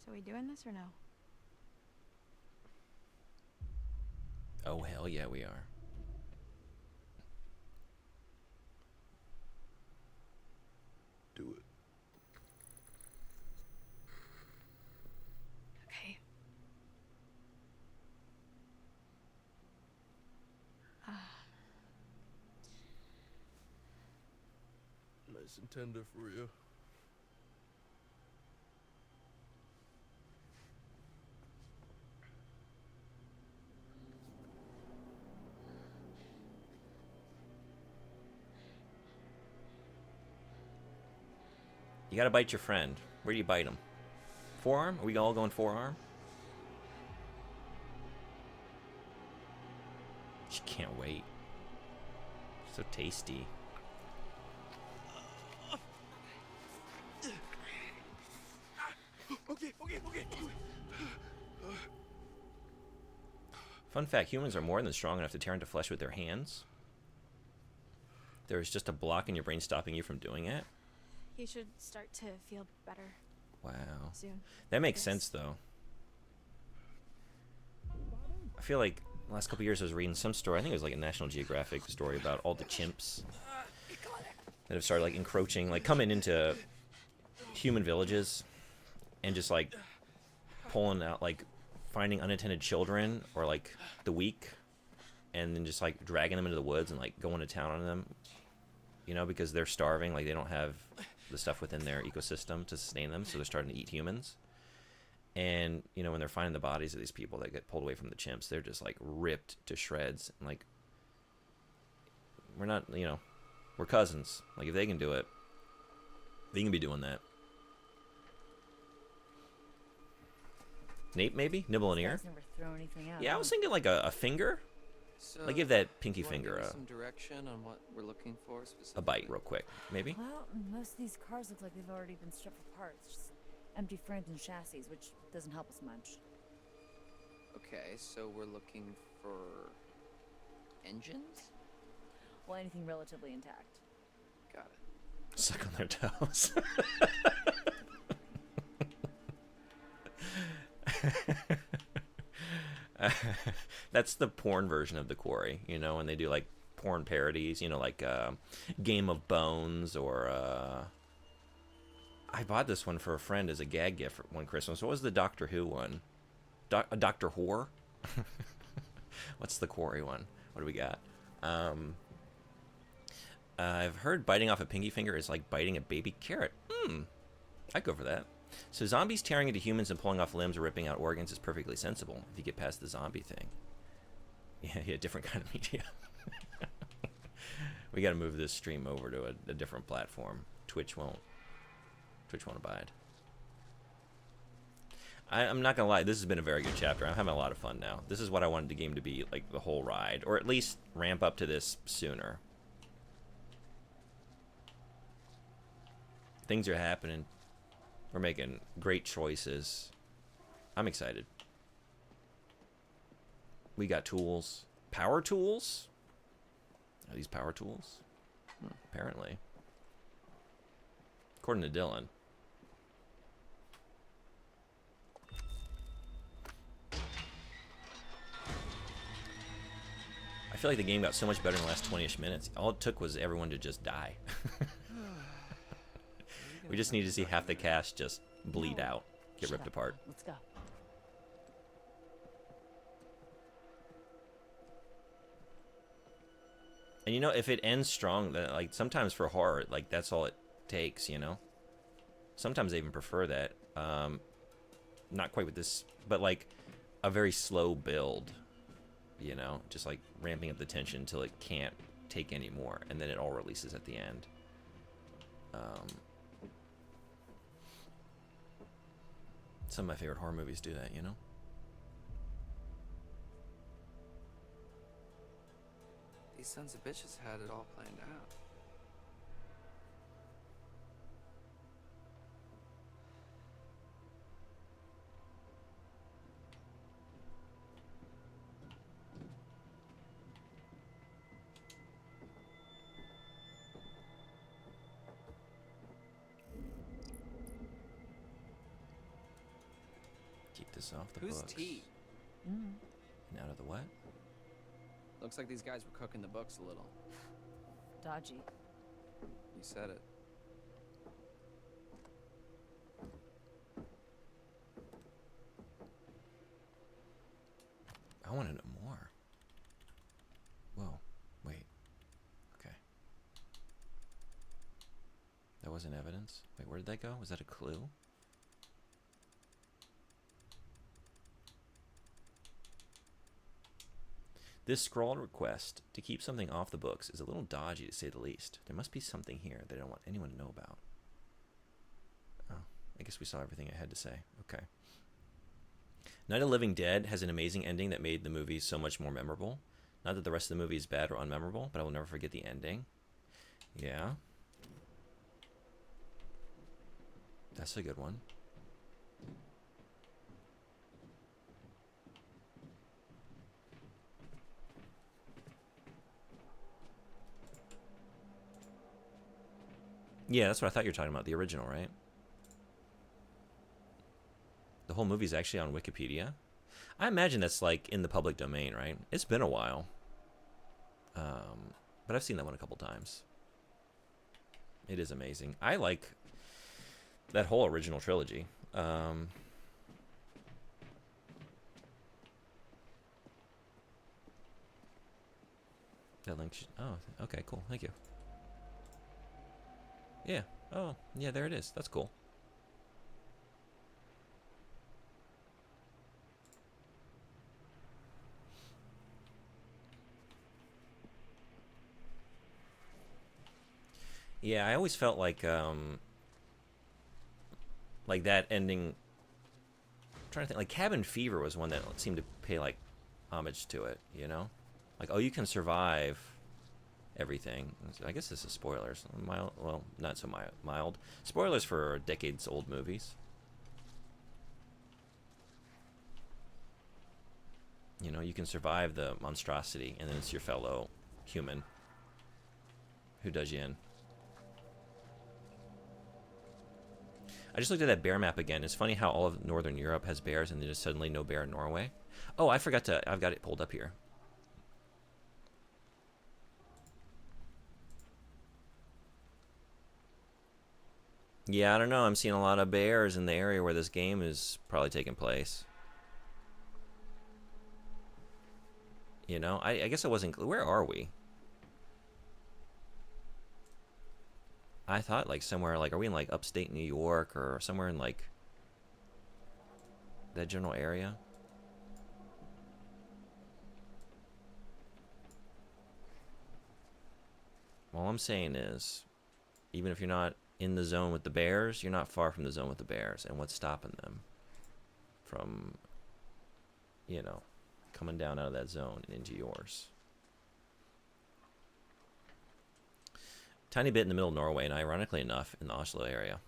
So we doing this or no? Oh, hell yeah, we are. Do it. Okay. Nice and tender for you. You gotta bite your friend. Where do you bite him? Forearm? Are we all going forearm? She can't wait. So tasty. Okay. Fun fact, humans are more than strong enough to tear into flesh with their hands. There's just a block in your brain stopping you from doing it. You should start to feel better Wow. soon. That makes Yes. sense, though. I feel like the last couple years I was reading some story, I think it was like a National Geographic story about all the chimps that have started like encroaching, like coming into human villages and just like pulling out, like finding unattended children or like the weak and then just like dragging them into the woods and like going to town on them, you know, because they're starving, like they don't have the stuff within their ecosystem to sustain them, so they're starting to eat humans. And you know, when they're finding the bodies of these people that get pulled away from the chimps, they're just like ripped to shreds. And like, we're not, you know, we're cousins. Like if they can do it, they can be doing that. Nape, maybe nibble an ear. Guys never throw anything out. Yeah, I was thinking like a finger. So, Like give that pinky you wanna finger give us a some direction on what we're looking for specifically. a bite real quick, maybe. Well, most of these cars look like they've already been stripped of parts. Just empty frames and chassis, which doesn't help us much. Okay, so we're looking for engines? Well, anything relatively intact. Got it. Suck on their toes. That's the porn version of the Quarry, you know, when they do like porn parodies, you know, like Game of Bones or I bought this one for a friend as a gag gift for one Christmas. What was the Doctor Who one? Doctor Whore? What's the Quarry one? What do we got? I've heard biting off a pinky finger is like biting a baby carrot. I'd go for that. So zombies tearing into humans and pulling off limbs or ripping out organs is perfectly sensible if you get past the zombie thing. Yeah, different kind of media. We got to move this stream over to a different platform. Twitch won't abide. I'm not gonna lie, this has been a very good chapter. I'm having a lot of fun now. This is what I wanted the game to be, like the whole ride, or at least ramp up to this sooner. Things are happening. We're making great choices. I'm excited. We got tools. Power tools? Are these power tools? Apparently. According to Dylan. I feel like the game got so much better in the last 20-ish minutes. All it took was everyone to just die. We just need to see half the cast just bleed out, get ripped apart. Let's go. And you know, if it ends strong, then like sometimes for horror, like that's all it takes, you know. Sometimes I even prefer that. Not quite with this, but like a very slow build, you know, just like ramping up the tension until it can't take any more, and then it all releases at the end. Some of my favorite horror movies do that, you know. These sons of bitches had it all planned out. Keep this off the Who's books. T? Mm. And out of the what? Looks like these guys were cooking the books a little. Dodgy. You said it. I want to know more. Whoa, wait. Okay. That wasn't evidence. Wait, where did that go? Was that a clue? This scrawled request to keep something off the books is a little dodgy, to say the least. There must be something here that I don't want anyone to know about. Oh, I guess we saw everything I had to say. Okay. Night of the Living Dead has an amazing ending that made the movie so much more memorable. Not that the rest of the movie is bad or unmemorable, but I will never forget the ending. Yeah. That's a good one. Yeah, that's what I thought you were talking about, the original, right? The whole movie's actually on Wikipedia. I imagine that's like in the public domain, right? It's been a while. But I've seen that one a couple times. It is amazing. I like that whole original trilogy. That link. Oh, okay, cool. Thank you. Yeah. Oh, yeah, there it is. That's cool. Yeah, I always felt like that ending. I'm trying to think, like Cabin Fever was one that seemed to pay like homage to it, you know? Like, oh, you can survive everything. I guess this is spoilers. Mild, well, not so mild. Spoilers for decades old movies. You know, you can survive the monstrosity, and then it's your fellow human who does you in. I just looked at that bear map again. It's funny how all of Northern Europe has bears and then just suddenly no bear in Norway. Oh, I forgot to... I've got it pulled up here. Yeah, I don't know. I'm seeing a lot of bears in the area where this game is probably taking place. You know, I guess I wasn't... Where are we? I thought like somewhere like, are we in like upstate New York or somewhere in like that general area? All I'm saying is, even if you're not in the zone with the bears, you're not far from the zone with the bears. And what's stopping them from, you know, coming down out of that zone and into yours? Tiny bit in the middle of Norway, and ironically enough, in the Oslo area.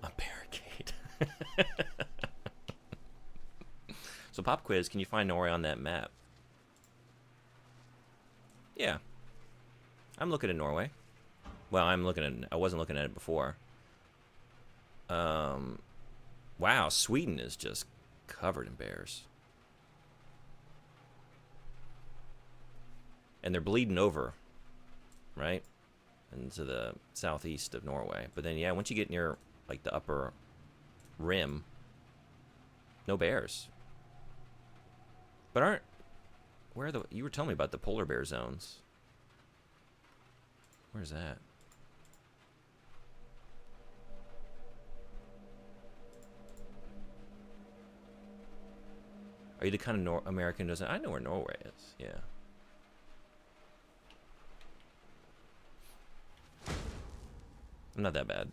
A barricade. So, pop quiz, can you find Norway on that map? Yeah. I'm looking at Norway. Well, I wasn't looking at it before. Wow, Sweden is just covered in bears. And they're bleeding over, right? Into the southeast of Norway. But then, yeah, once you get near, like, the upper rim, no bears. But aren't... Where are the... You were telling me about the polar bear zones. Where's that? Are you the kind of American who doesn't... I know where Norway is, yeah. I'm not that bad.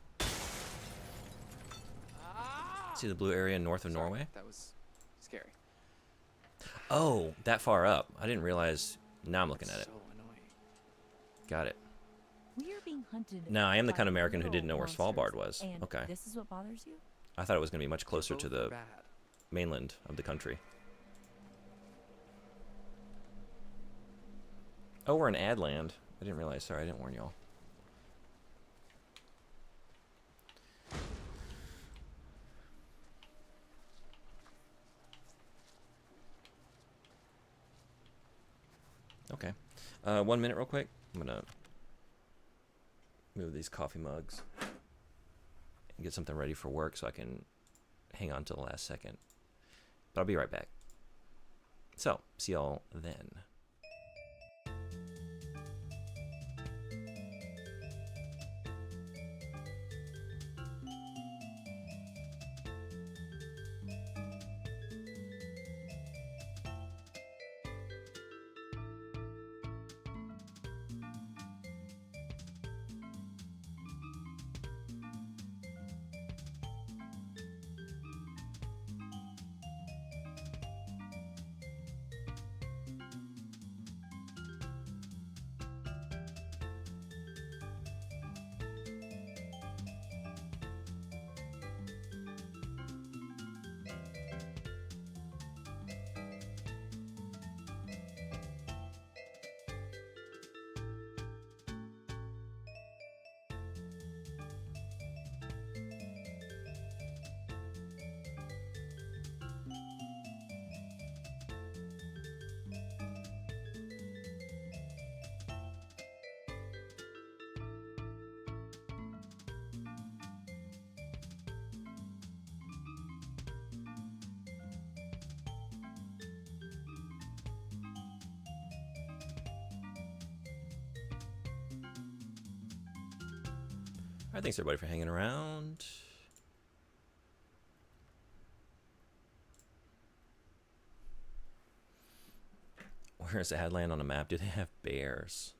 See the blue area north of Norway? That was scary. Oh, that far up. I didn't realize. Now I'm looking at it. So annoying. Got it. We are being hunted. No, I am the by kind of American who literal didn't know where monsters, Svalbard was. and Okay. This is what bothers you? I thought it was going to be much closer to Both are the bad. mainland of the country. Oh, we're in Adland. I didn't realize. Sorry, I didn't warn y'all. Okay. 1 minute real quick. I'm going to move these coffee mugs and get something ready for work so I can hang on to the last second. But I'll be right back. So, see y'all then. All right, thanks everybody for hanging around. Where's Adland on a map? Do they have bears?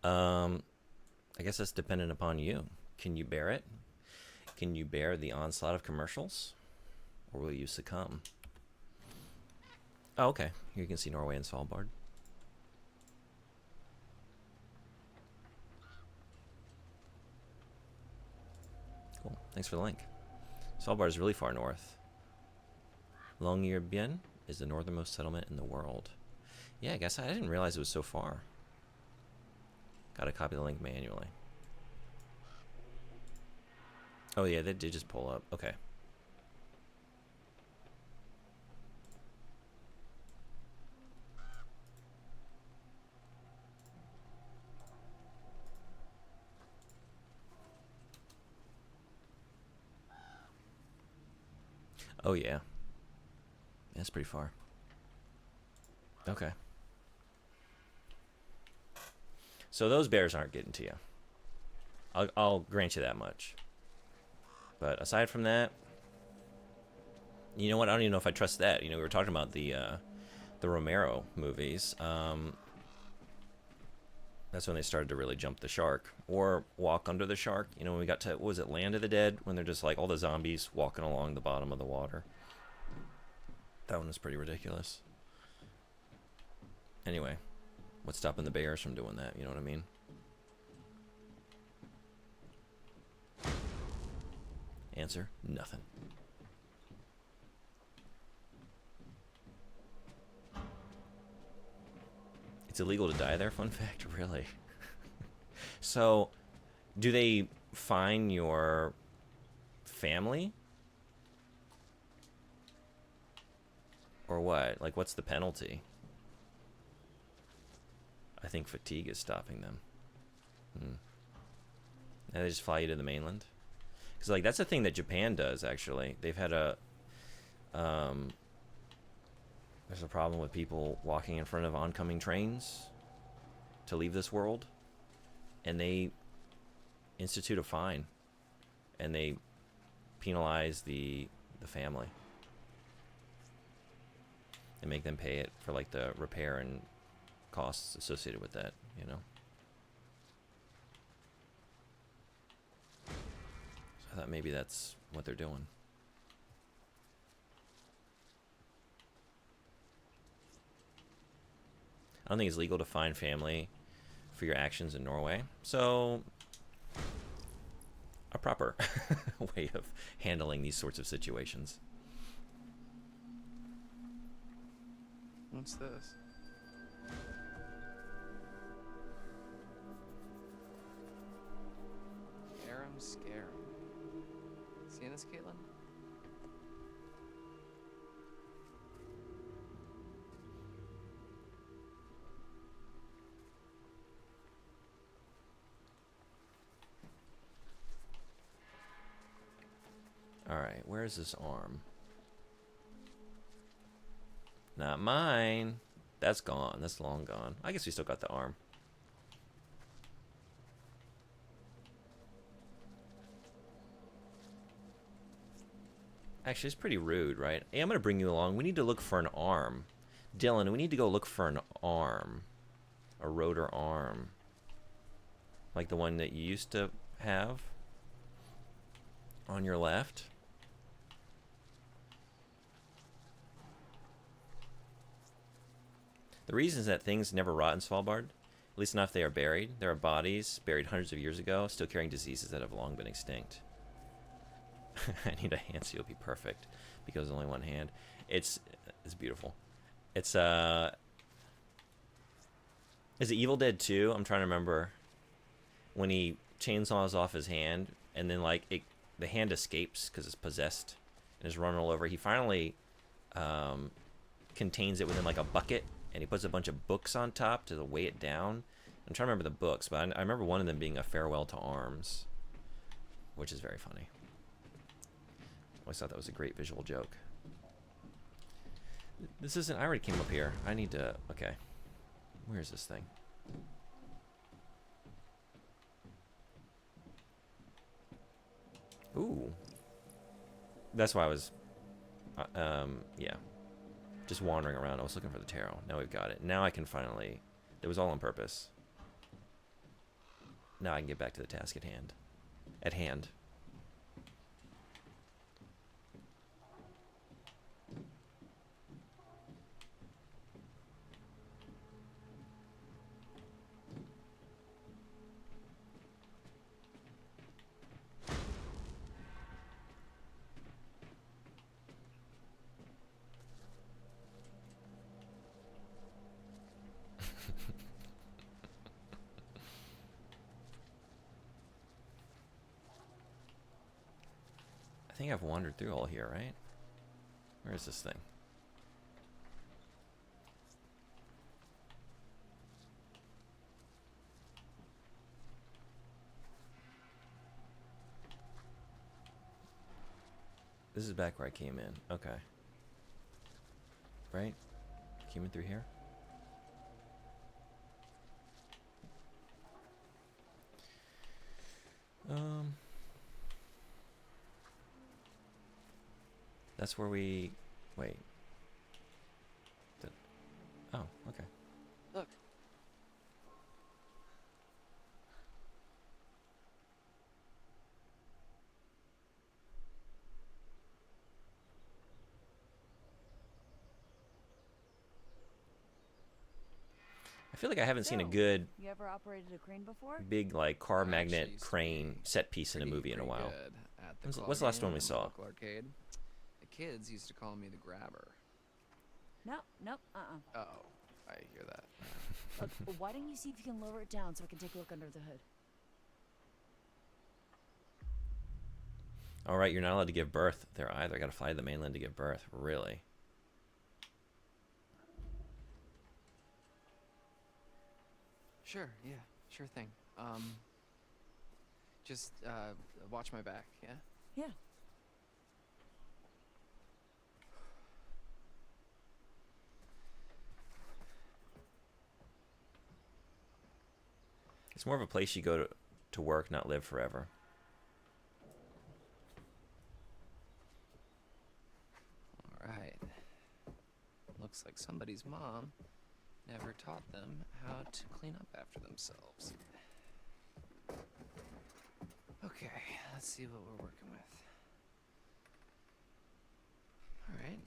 I guess that's dependent upon you. Can you bear it? Can you bear the onslaught of commercials? Or will you succumb? Oh, okay. Here you can see Norway and Svalbard. Cool. Thanks for the link. Svalbard is really far north. Longyearbyen is the northernmost settlement in the world. Yeah, I guess I didn't realize it was so far. Gotta copy the link manually. Oh yeah, they did just pull up. Okay. Oh yeah. That's pretty far. Okay. So those bears aren't getting to you. I'll grant you that much. But aside from that, you know what? I don't even know if I trust that. You know, we were talking about the Romero movies. That's when they started to really jump the shark or walk under the shark. You know, when we got to, what was it, Land of the Dead? When they're just like all the zombies walking along the bottom of the water. That one was pretty ridiculous. Anyway, what's stopping the bears from doing that? You know what I mean? Answer, nothing. It's illegal to die there, fun fact, really. So, do they fine your family? Or what? Like, what's the penalty? I think fatigue is stopping them. And they just fly you to the mainland? Because, like, that's a thing that Japan does, actually. They've had a... there's a problem with people walking in front of oncoming trains to leave this world. And they institute a fine. And they penalize the family. And make them pay it for, like, the repair and costs associated with that, you know? So I thought maybe that's what they're doing. I don't think it's legal to fine family for your actions in Norway. So, a proper way of handling these sorts of situations. What's this? Aram Scarum. Seeing this, Caitlin? Alright, where's this arm? Not mine. That's gone. That's long gone. I guess we still got the arm. Actually, it's pretty rude, right? Hey, I'm going to bring you along. We need to look for an arm. Dylan, we need to go look for an arm. A rotor arm. Like the one that you used to have on your left. The reason is that things never rot in Svalbard, at least not if they are buried. There are bodies buried hundreds of years ago, still carrying diseases that have long been extinct. I need a hand, so you'll be perfect, because there's only one hand. It's beautiful. It's is it Evil Dead 2? I'm trying to remember when he chainsaws off his hand, and then like the hand escapes because it's possessed and is running all over. He finally contains it within like a bucket. And he puts a bunch of books on top to weigh it down. I'm trying to remember the books, but I remember one of them being A Farewell to Arms, which is very funny. I always thought that was a great visual joke. This isn't... I already came up here. I need to... Okay. Where's this thing? Ooh. That's why I was... yeah. Just wandering around. I was looking for the tarot. Now we've got it. Now I can finally... It was all on purpose. Now I can get back to the task at hand. At hand. I think I've wandered through all here, right? Where is this thing? This is back where I came in. Okay. Right? Came in through here? That's where we... Wait. Oh, okay. Look. I feel like I haven't seen a good... You ever operated a crane before? Big, like, car I actually magnet used to crane be set piece in a movie in a while. Good at the What's the last one we in the saw? local arcade. The kids used to call me the grabber. No, nope, Oh, I hear that. Look, why don't you see if you can lower it down so I can take a look under the hood? Alright, you're not allowed to give birth there either. I gotta fly to the mainland to give birth. Really? Sure, yeah, sure thing. Just, watch my back, yeah? Yeah. It's more of a place you go to work, not live forever. Alright. Looks like somebody's mom never taught them how to clean up after themselves. Okay, let's see what we're working with. Alright,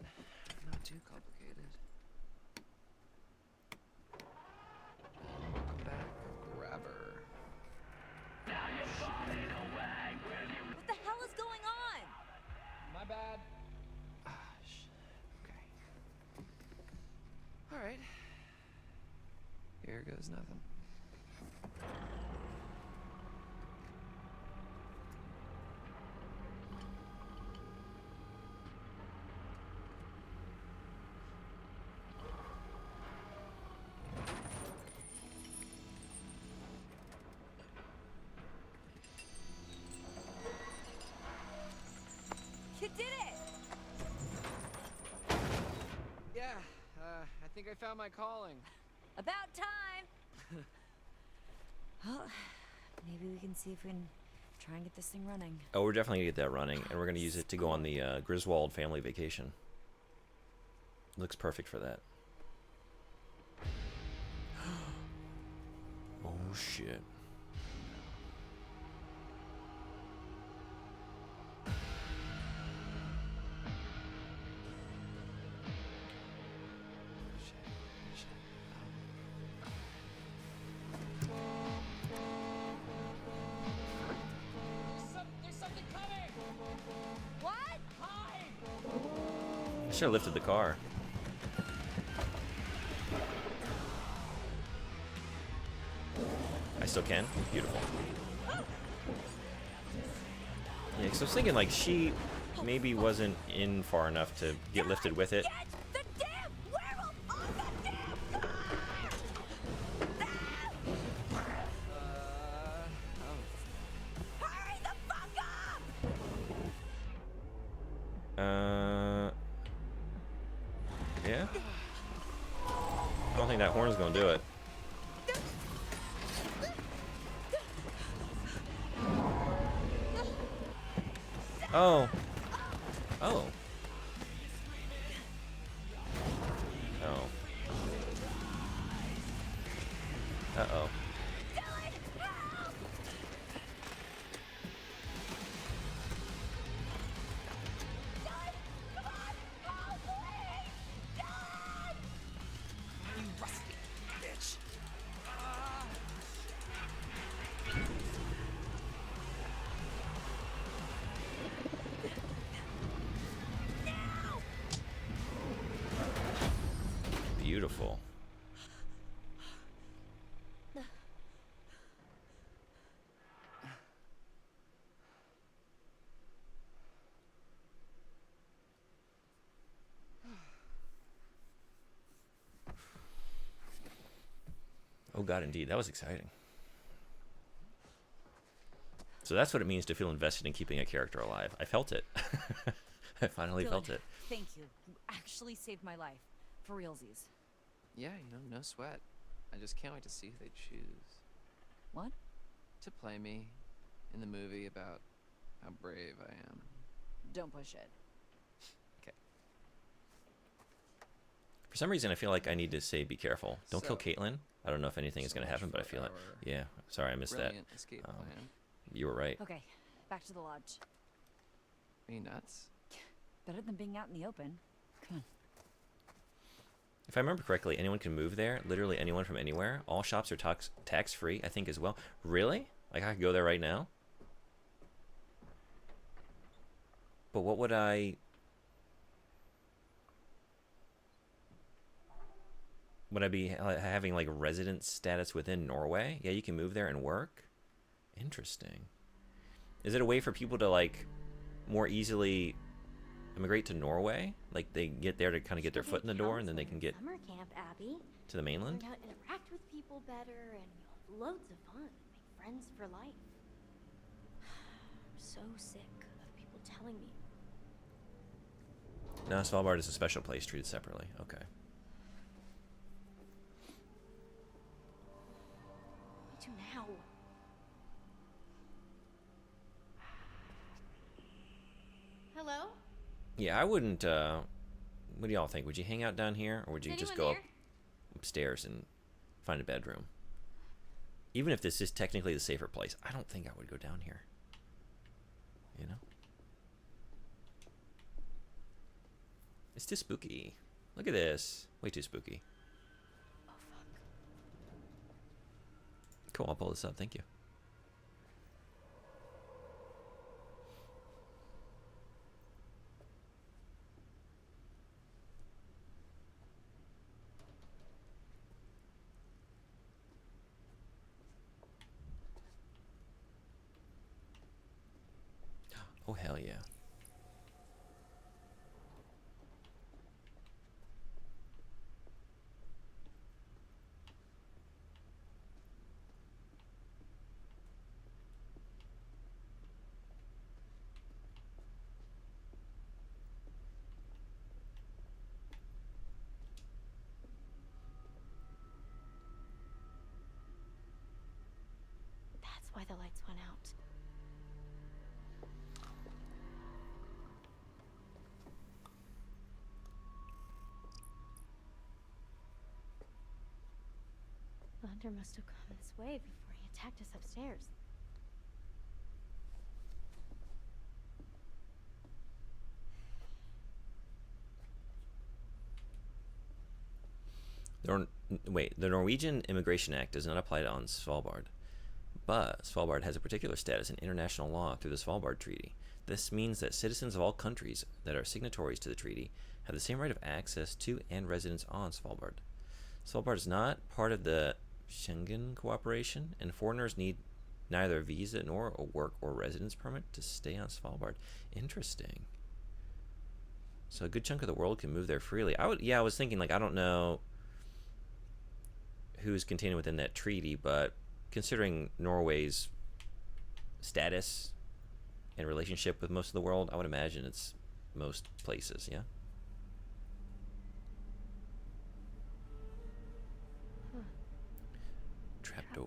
not too complicated. Welcome back, grabber. What the hell is going on? My bad. Okay. Alright. Here goes nothing. You did it! Yeah, I think I found my calling. About time! Well, maybe we can see if we can try and get this thing running. Oh, we're definitely gonna get that running, and we're gonna use it to go on the Griswold family vacation. Looks perfect for that. Oh shit. There's something coming! What? Hide! I should have lifted the car. I still can? Beautiful. Yeah, because I was thinking, like, she maybe wasn't in far enough to get lifted with it. The damn werewolf on the damn Hurry the fuck up! Yeah? I don't think that horn's gonna do it. Oh. Oh. Oh. Uh-oh. You rusty bitch! Beautiful. Oh god, indeed. That was exciting. So that's what it means to feel invested in keeping a character alive. I felt it. I finally Dylan, felt it. Thank you. You actually saved my life. For realsies. Yeah, you know, no sweat. I just can't wait to see who they choose. What? To play me in the movie about how brave I am. Don't push it. Okay. For some reason, I feel like I need to say be careful. Don't kill So- Caitlin. I don't know if anything is so going to much happen, but I for feel it. our Yeah. Sorry, I missed that. Brilliant escape plan. You were right. Okay, back to the lodge. Are you nuts? Better than being out in the open. Come on. If I remember correctly, anyone can move there. Literally anyone from anywhere. All shops are tax-free, I think, as well. Really? Like, I could go there right now? But what would I... Would I be having, like, resident status within Norway? Yeah, you can move there and work? Interesting. Is it a way for people to, like, more easily immigrate to Norway? Like, they get there to kind of get their foot in the door, and then they can get Summer camp, Abby. to the mainland? Learn how to interact interact with people better, and you'll have loads of fun. Make friends for life. I'm so sick of people telling me. No, Svalbard is a special place treated separately. Okay. What do now? Hello? Yeah, I wouldn't. What do y'all think? Would you hang out down here, or would you Is just anyone go upstairs and find a bedroom? Even if this is technically the safer place, I don't think I would go down here. You know? It's too spooky. Look at this. Way too spooky. Oh, fuck. Cool, I'll pull this up. Thank you. Oh, hell yeah. That's why the lights went out. The hunter must have come this way before he attacked us upstairs. The Norwegian Immigration Act does not apply on Svalbard, but Svalbard has a particular status in international law through the Svalbard Treaty. This means that citizens of all countries that are signatories to the treaty have the same right of access to and residence on Svalbard. Svalbard is not part of the Schengen cooperation, and foreigners need neither a visa nor a work or residence permit to stay on Svalbard. Interesting. So a good chunk of the world can move there freely. I was thinking, like, I don't know who's contained within that treaty, but considering Norway's status and relationship with most of the world, I would imagine it's most places, yeah? Huh. Trapdoor.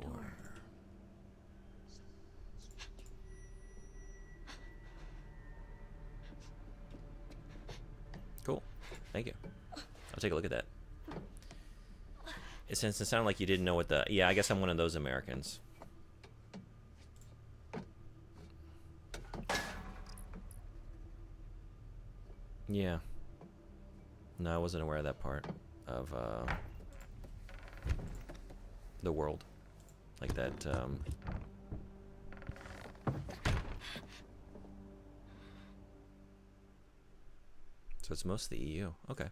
Cool. Thank you. I'll take a look at that. Since it sounded like you didn't know what the... Yeah, I guess I'm one of those Americans. Yeah. No, I wasn't aware of that part of the world. Like that... So it's mostly EU. Okay.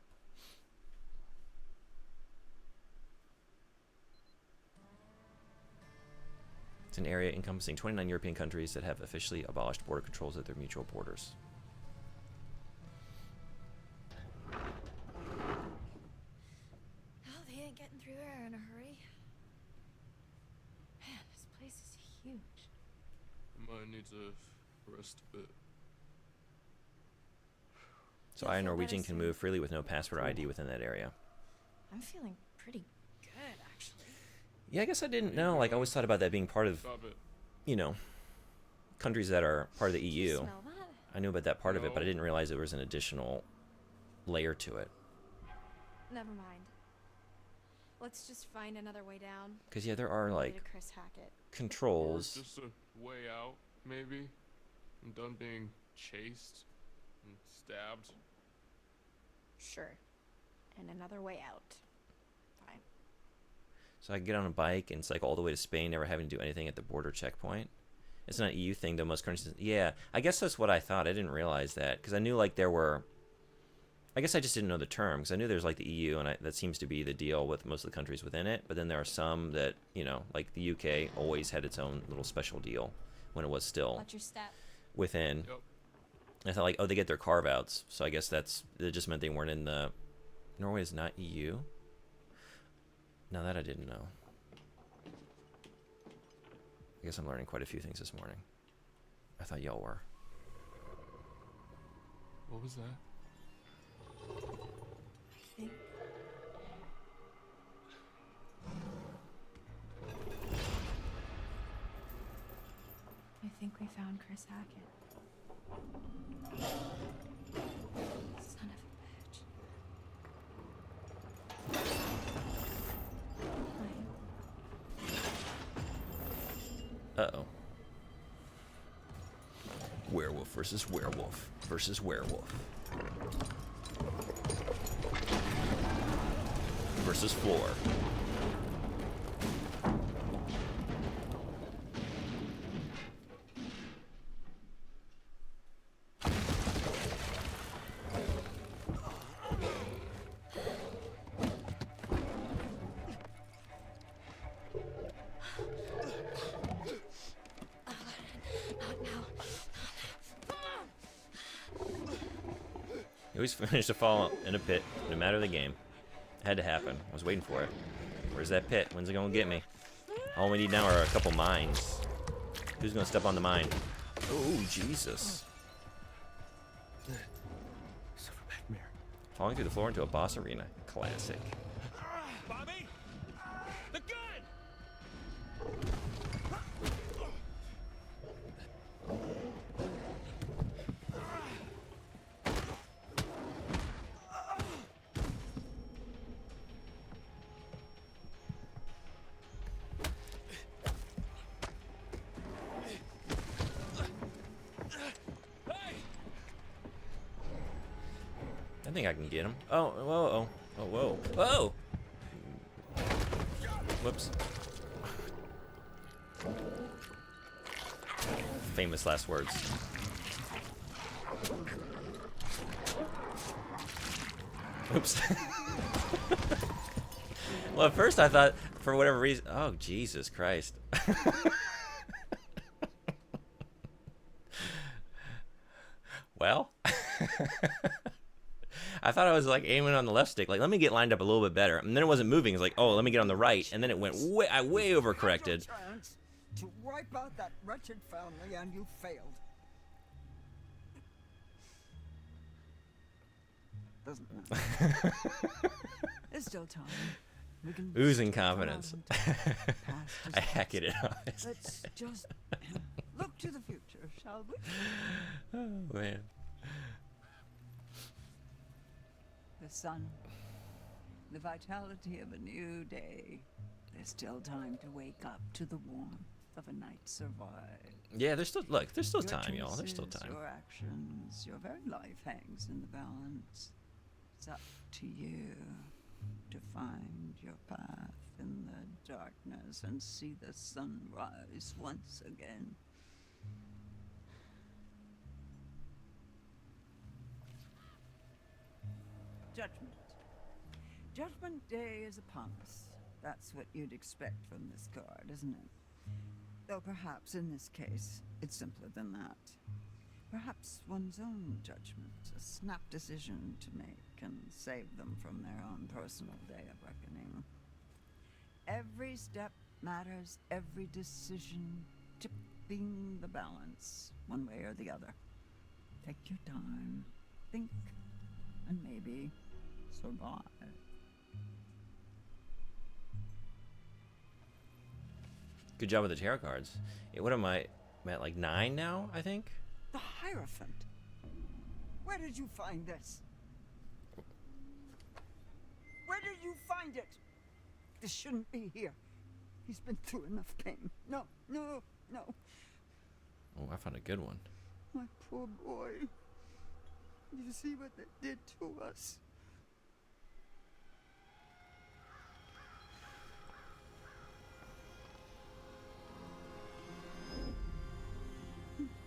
It's an area encompassing 29 European countries that have officially abolished border controls at their mutual borders. Oh, they ain't getting through there in a hurry. Man, this place is huge. Might need to rest a bit. So I, a Norwegian, can move freely with no passport ID within that area. I'm feeling pretty good, actually. Yeah, I guess I didn't know. Like, I always thought about that being part of, you know, countries that are part of the EU. Smell that? I knew about that part of it, but I didn't realize there was an additional layer to it. Never mind. Let's just find another way down. Because, yeah, there are, Way like, to Chris Hackett. controls. Or just a way out, maybe. I'm done being chased and stabbed. Sure. And another way out. Fine. So I can get on a bike and cycle all the way to Spain, never having to do anything at the border checkpoint. It's not an EU thing, though. Most countries... Yeah, I guess that's what I thought. I didn't realize that. Because I knew, like, there were... I guess I just didn't know the term. Because I knew there's, like, the EU, and that seems to be the deal with most of the countries within it. But then there are some that, you know, like the UK always had its own little special deal when it was still Watch your step. within. Yep. I thought, like, oh, they get their carve-outs. So I guess that just meant they weren't in the... Norway is not EU? Now that I didn't know. I guess I'm learning quite a few things this morning. I thought y'all were. What was that? I think we found Chris Hackett. Son of a bitch. Uh-oh. Werewolf versus werewolf versus werewolf. Versus floor. He always managed to fall in a pit, no matter the game. It had to happen. I was waiting for it. Where's that pit? When's it gonna get me? All we need now are a couple mines. Who's gonna step on the mine? Oh, Jesus. Falling through the floor into a boss arena. Classic. Bobby! The gun! I think I can get him. Oh, whoa, oh, whoa, whoa! Whoops. Famous last words. Oops. Well, at first I thought, for whatever reason, oh, Jesus Christ. Well, I thought I was like aiming on the left stick, like let me get lined up a little bit better, and then it wasn't moving. It's like, oh, let me get on the right, and then it went way, I way overcorrected. Chance to wipe out that wretched family, and you failed. Doesn't matter. There's still time. We can Oozing confidence. past I hack it on. Let's just look to the future, shall we? Oh man. The sun, the vitality of a new day. There's still time to wake up to the warmth of a night survived. Yeah, there's still there's still Your time, y'all. There's still choices, time. Your actions, your very life hangs in the balance. It's up to you to find your path in the darkness and see the sun rise once again. Judgment. Judgment Day is upon us. That's what you'd expect from this card, isn't it? Though perhaps in this case, it's simpler than that. Perhaps one's own judgment, a snap decision to make, can save them from their own personal day of reckoning. Every step matters, every decision tipping the balance, one way or the other. Take your time, think, and maybe survive. Good job with the tarot cards. Yeah, what am I? I'm at like 9 now, I think. The Hierophant. Where did you find this? Where did you find it? This shouldn't be here. He's been through enough pain. No, no, no. Oh, I found a good one. My poor boy. You see what they did to us?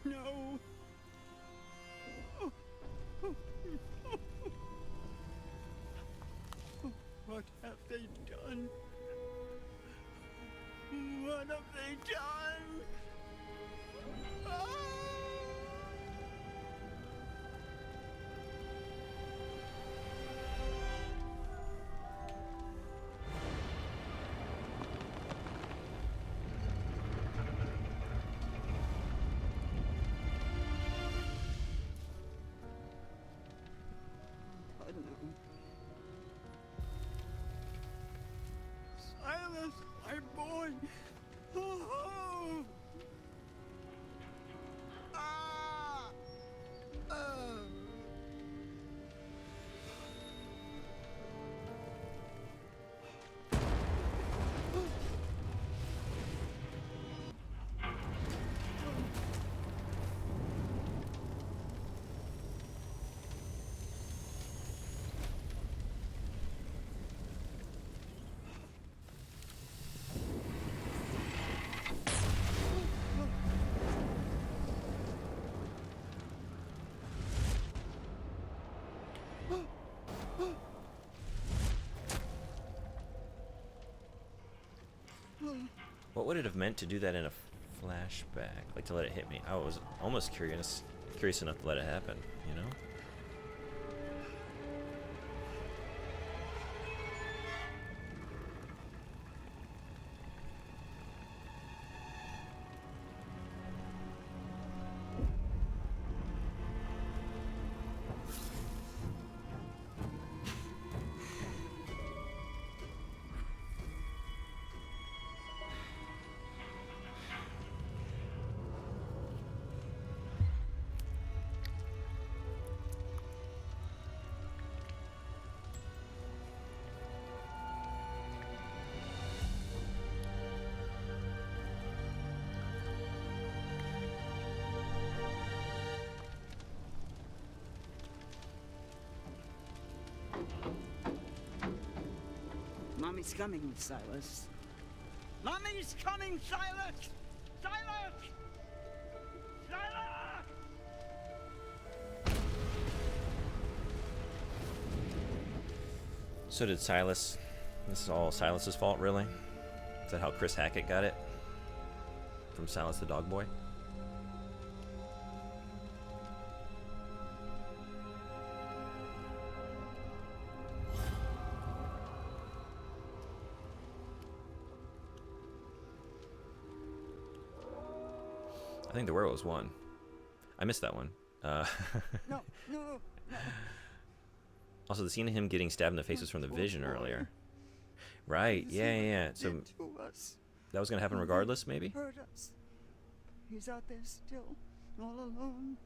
No. What have they done? What have they done? Silas, my boy. Oh. Ah. What would it have meant to do that in a flashback? Like to let it hit me? I was almost curious enough to let it happen, you know? Mommy's coming, Silas. Mommy's coming, Silas! Silas! Silas! So did Silas. This is all Silas's fault, really? Is that how Chris Hackett got it? From Silas the Dog Boy? I think the werewolves won. I missed that one. No, no, no. Also, the scene of him getting stabbed in the face was from the vision earlier. Right, yeah. So that was going to happen regardless, maybe? Hurt us. He's out there still, all alone.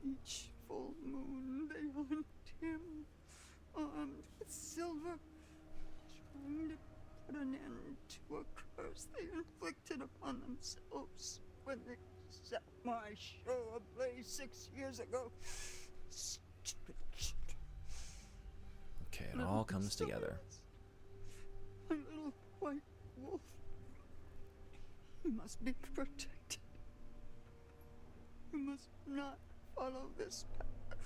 Each full moon they hunt him, armed with silver, trying to put an end to a curse they inflicted upon themselves when they set my show ablaze 6 years ago. Stupid shit. Okay, it all comes together. My little white wolf. He must be protected. You must not follow this path.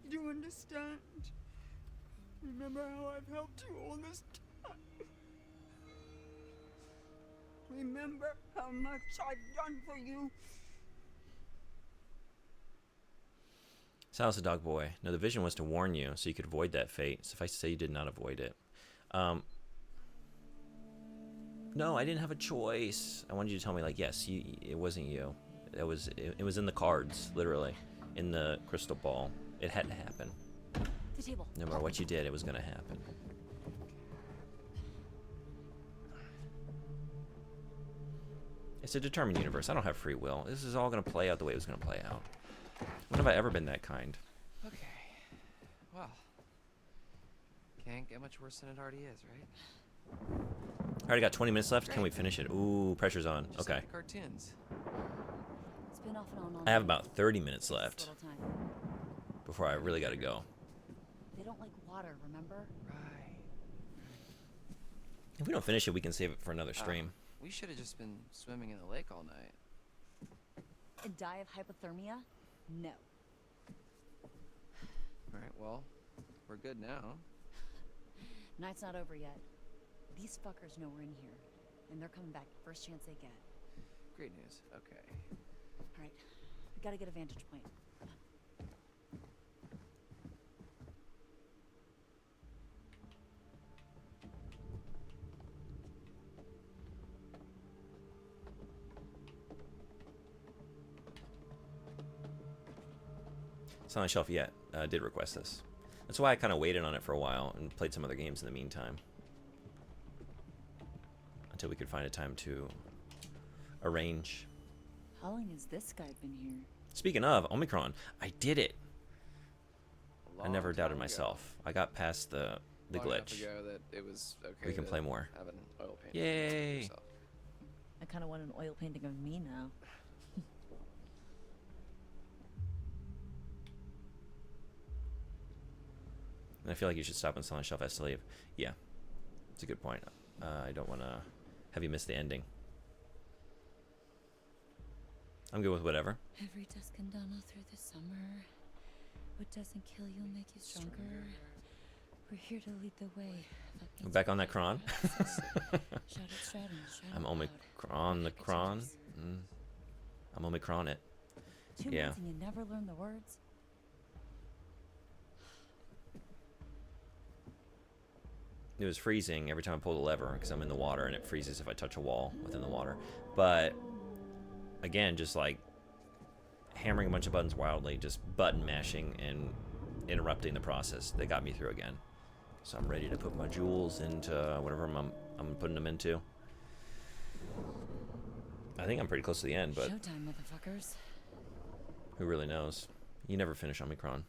Do you understand? Remember how I've helped you all this time. Remember how much I've done for you. Silas the Dog Boy. No, the vision was to warn you so you could avoid that fate. Suffice to say, you did not avoid it. No, I didn't have a choice. I wanted you to tell me, like, yes, it wasn't you. It was in the cards, literally, in the crystal ball. It had to happen. The table. No matter what you did, it was going to happen. It's a determined universe. I don't have free will. This is all going to play out the way it was going to play out. When have I ever been that kind? Okay. Well, can't get much worse than it already is, right? I already got 20 minutes left. Can we finish it? Ooh, pressure's on. Just Okay. like the cartoons. It's been off and on all I have night. about 30 minutes left Little time. before I really got to go. They don't like water, remember? Right. If we don't finish it, we can save it for another stream. We should have just been swimming in the lake all night. And die of hypothermia? No. Alright, well, we're good now. Night's not over yet. These fuckers know we're in here, and they're coming back first chance they get. Great news. Okay. Alright, we gotta get a vantage point. It's not on the shelf yet. Did request this. That's why I kind of waited on it for a while and played some other games in the meantime. until we could find a time to arrange. How long has this guy been here? Speaking of Omicron, I did it. A I never long doubted time myself. I got past the Long enough glitch. ago that it was okay We can to play more. have an oil painting Yay! of yourself. I kind of want an oil painting of me now. And I feel like you should stop and sell on shelf as to leave. Yeah, it's a good point. I don't want to have you miss the ending. I'm good with whatever. Every dusk and dawn through the summer. What doesn't kill you will make you stronger. We're here to lead the way. We're back on that cron. I'm Omicron. Omicron the cron. I'm Omicron it. 2 Yeah. months and you never learn the words? It was freezing every time I pulled a lever because I'm in the water, and it freezes if I touch a wall within the water. But again, just like hammering a bunch of buttons wildly, just button mashing and interrupting the process. They got me through again. So I'm ready to put my jewels into whatever I'm putting them into. I think I'm pretty close to the end, but Showtime, motherfuckers. who really knows? You never finish Omicron.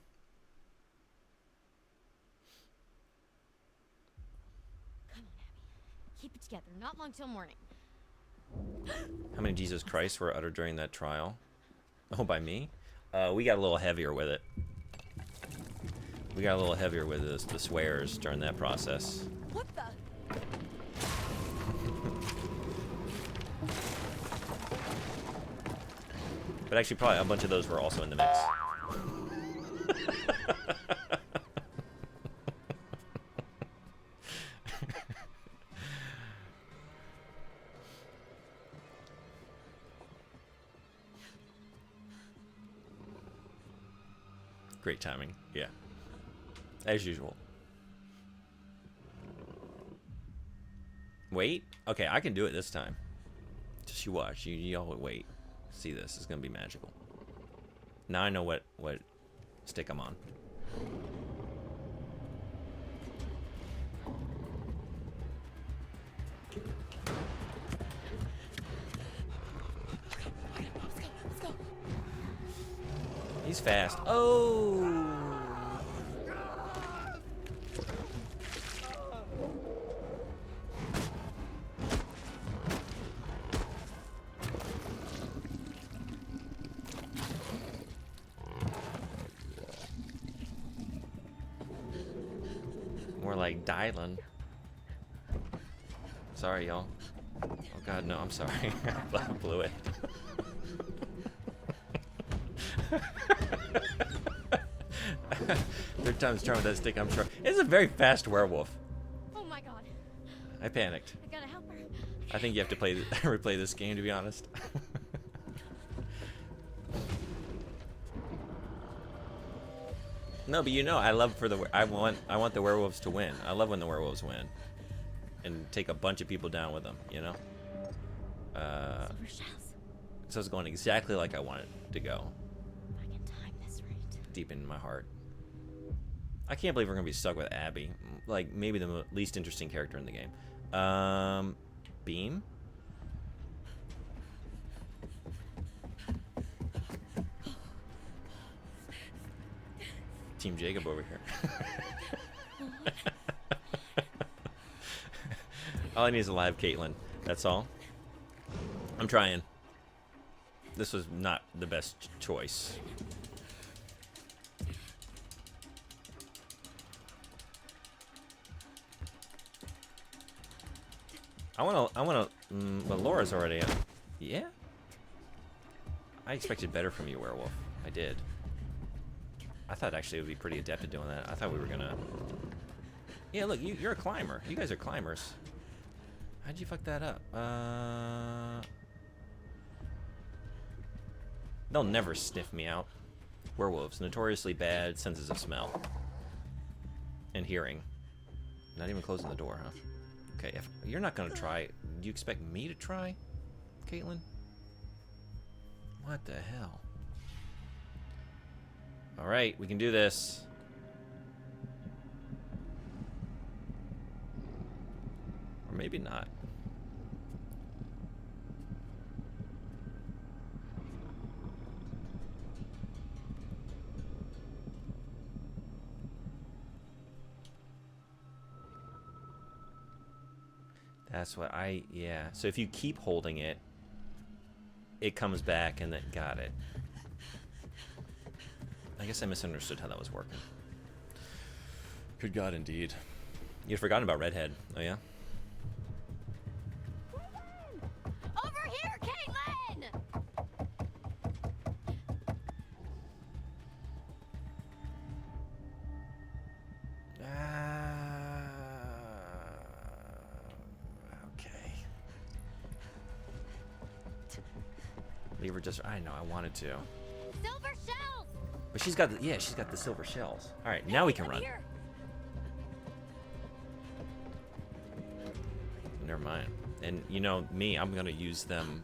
Come on, Abby. Keep it together. Not long till morning. How many Jesus Christ were uttered during that trial? Oh, by me? We got a little heavier with it. We got a little heavier with the swears during that process. What the? But actually, probably a bunch of those were also in the mix. Great timing, yeah. As usual. Wait? Okay, I can do it this time. Just you watch. You all wait. See this. It's gonna be magical. Now I know what stick I'm on. He's fast. Oh! More like Dylan. Sorry, y'all. Oh God, no, I'm sorry. I blew it. Third time's charm with that stick, I'm sure. It's a very fast werewolf. Oh my god. I panicked. I gotta help her. I think you have to play replay this game, to be honest. No, but you know, I love I want the werewolves to win. I love when the werewolves win, and take a bunch of people down with them. You know. So it's going exactly like I want it to go. If I can time this right. Deep in my heart. I can't believe we're gonna be stuck with Abby. Like maybe the least interesting character in the game. Beam. Team Jacob over here. All I need is a live Caitlin. That's all. I'm trying. This was not the best choice. I wanna, but Laura's already up. Yeah? I expected better from you, Werewolf. I did. I thought actually it would be pretty adept at doing that. I thought we were gonna... Yeah, look, you're a climber. You guys are climbers. How'd you fuck that up? They'll never sniff me out. Werewolves, notoriously bad senses of smell. And hearing. Not even closing the door, huh? Okay, if you're not gonna try, do you expect me to try, Caitlin? What the hell? Alright, we can do this. Or maybe not. That's what yeah. So if you keep holding it, it comes back and then got it. I guess I misunderstood how that was working. Good God, indeed. You'd forgotten about Redhead. Oh, yeah? Over here, Caitlin! Okay. Leave her just... I know, I wanted to. Silver shells! But she's got the... Yeah, she's got the silver shells. All right, now we can run. Here. Never mind. And you know me, I'm gonna use them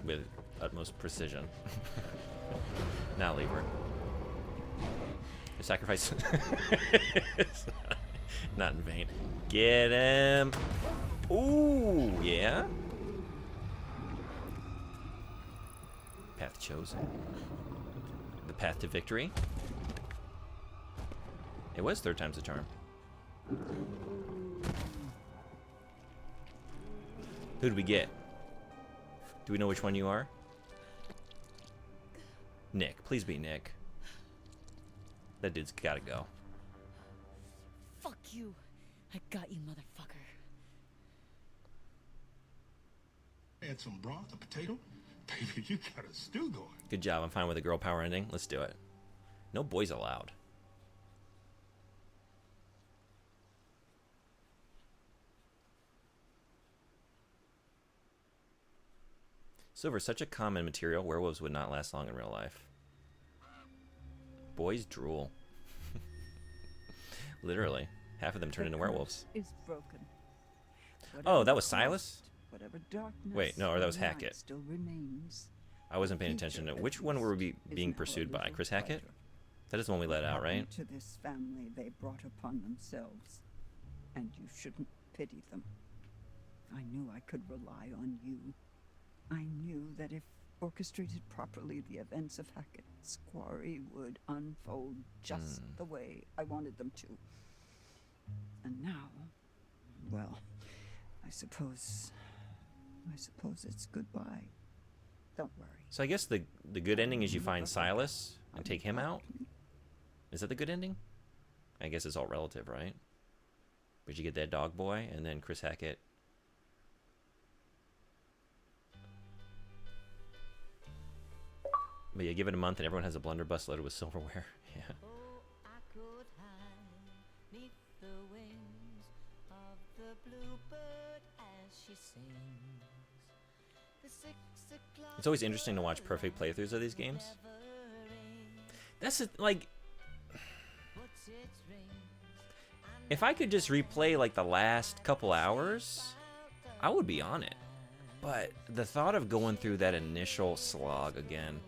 with utmost precision. Now leave her. The sacrifice. Not in vain. Get him. Ooh, yeah. Path chosen. The path to victory. It was 3rd time's the charm. Who did we get? Do we know which one you are? Nick. Please be Nick. That dude's gotta go. Fuck you. I got you, motherfucker. Add some broth, a potato. Baby, you got a stew going. Good job. I'm fine with the girl power ending. Let's do it. No boys allowed. Silver is such a common material. Werewolves would not last long in real life. Boys drool. Literally. Half of them turn into werewolves. Is broken. Oh, that was Silas? Whatever darkness Wait, no, or that was or light Hackett. still remains. I wasn't paying attention to which one were we being pursued by? Chris Hackett? That is the one we let out, right? To this family they brought upon themselves, and you shouldn't pity them. I knew I could rely on you. I knew that if orchestrated properly, the events of Hackett's Quarry would unfold just the way I wanted them to. And now, well, I suppose it's goodbye. Don't worry. So I guess the good ending is you find Silas and take him out? Is that the good ending? I guess it's all relative, right? But you get that dog boy and then Chris Hackett. But yeah, give it a month and everyone has a blunderbuss loaded with silverware. Yeah. It's always interesting to watch perfect playthroughs of these games. That's like, if I could just replay like the last couple hours, I would be on it. But the thought of going through that initial slog again,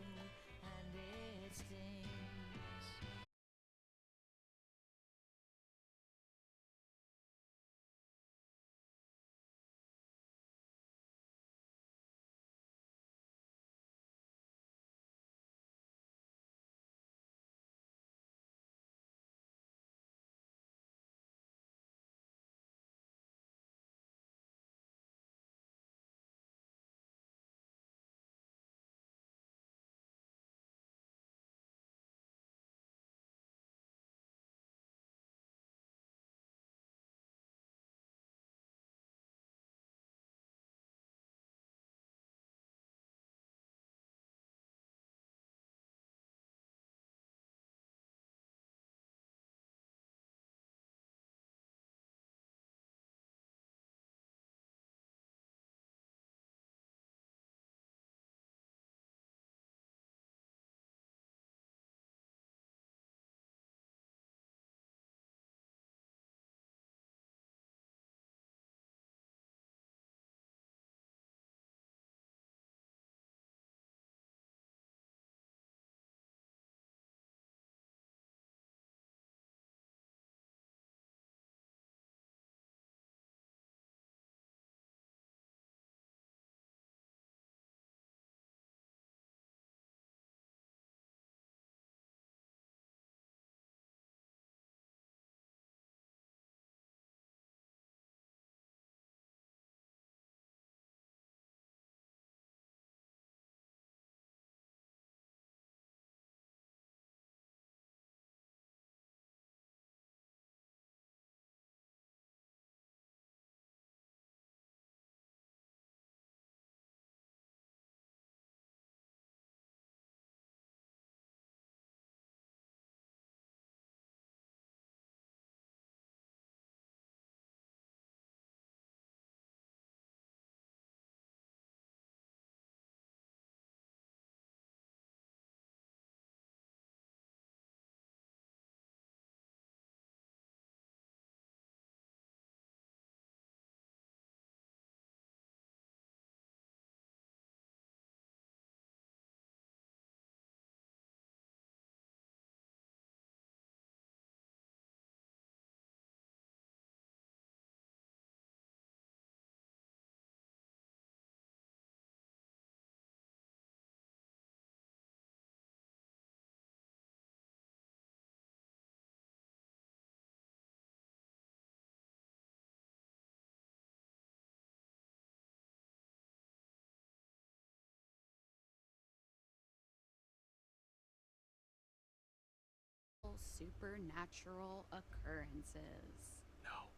supernatural occurrences. No.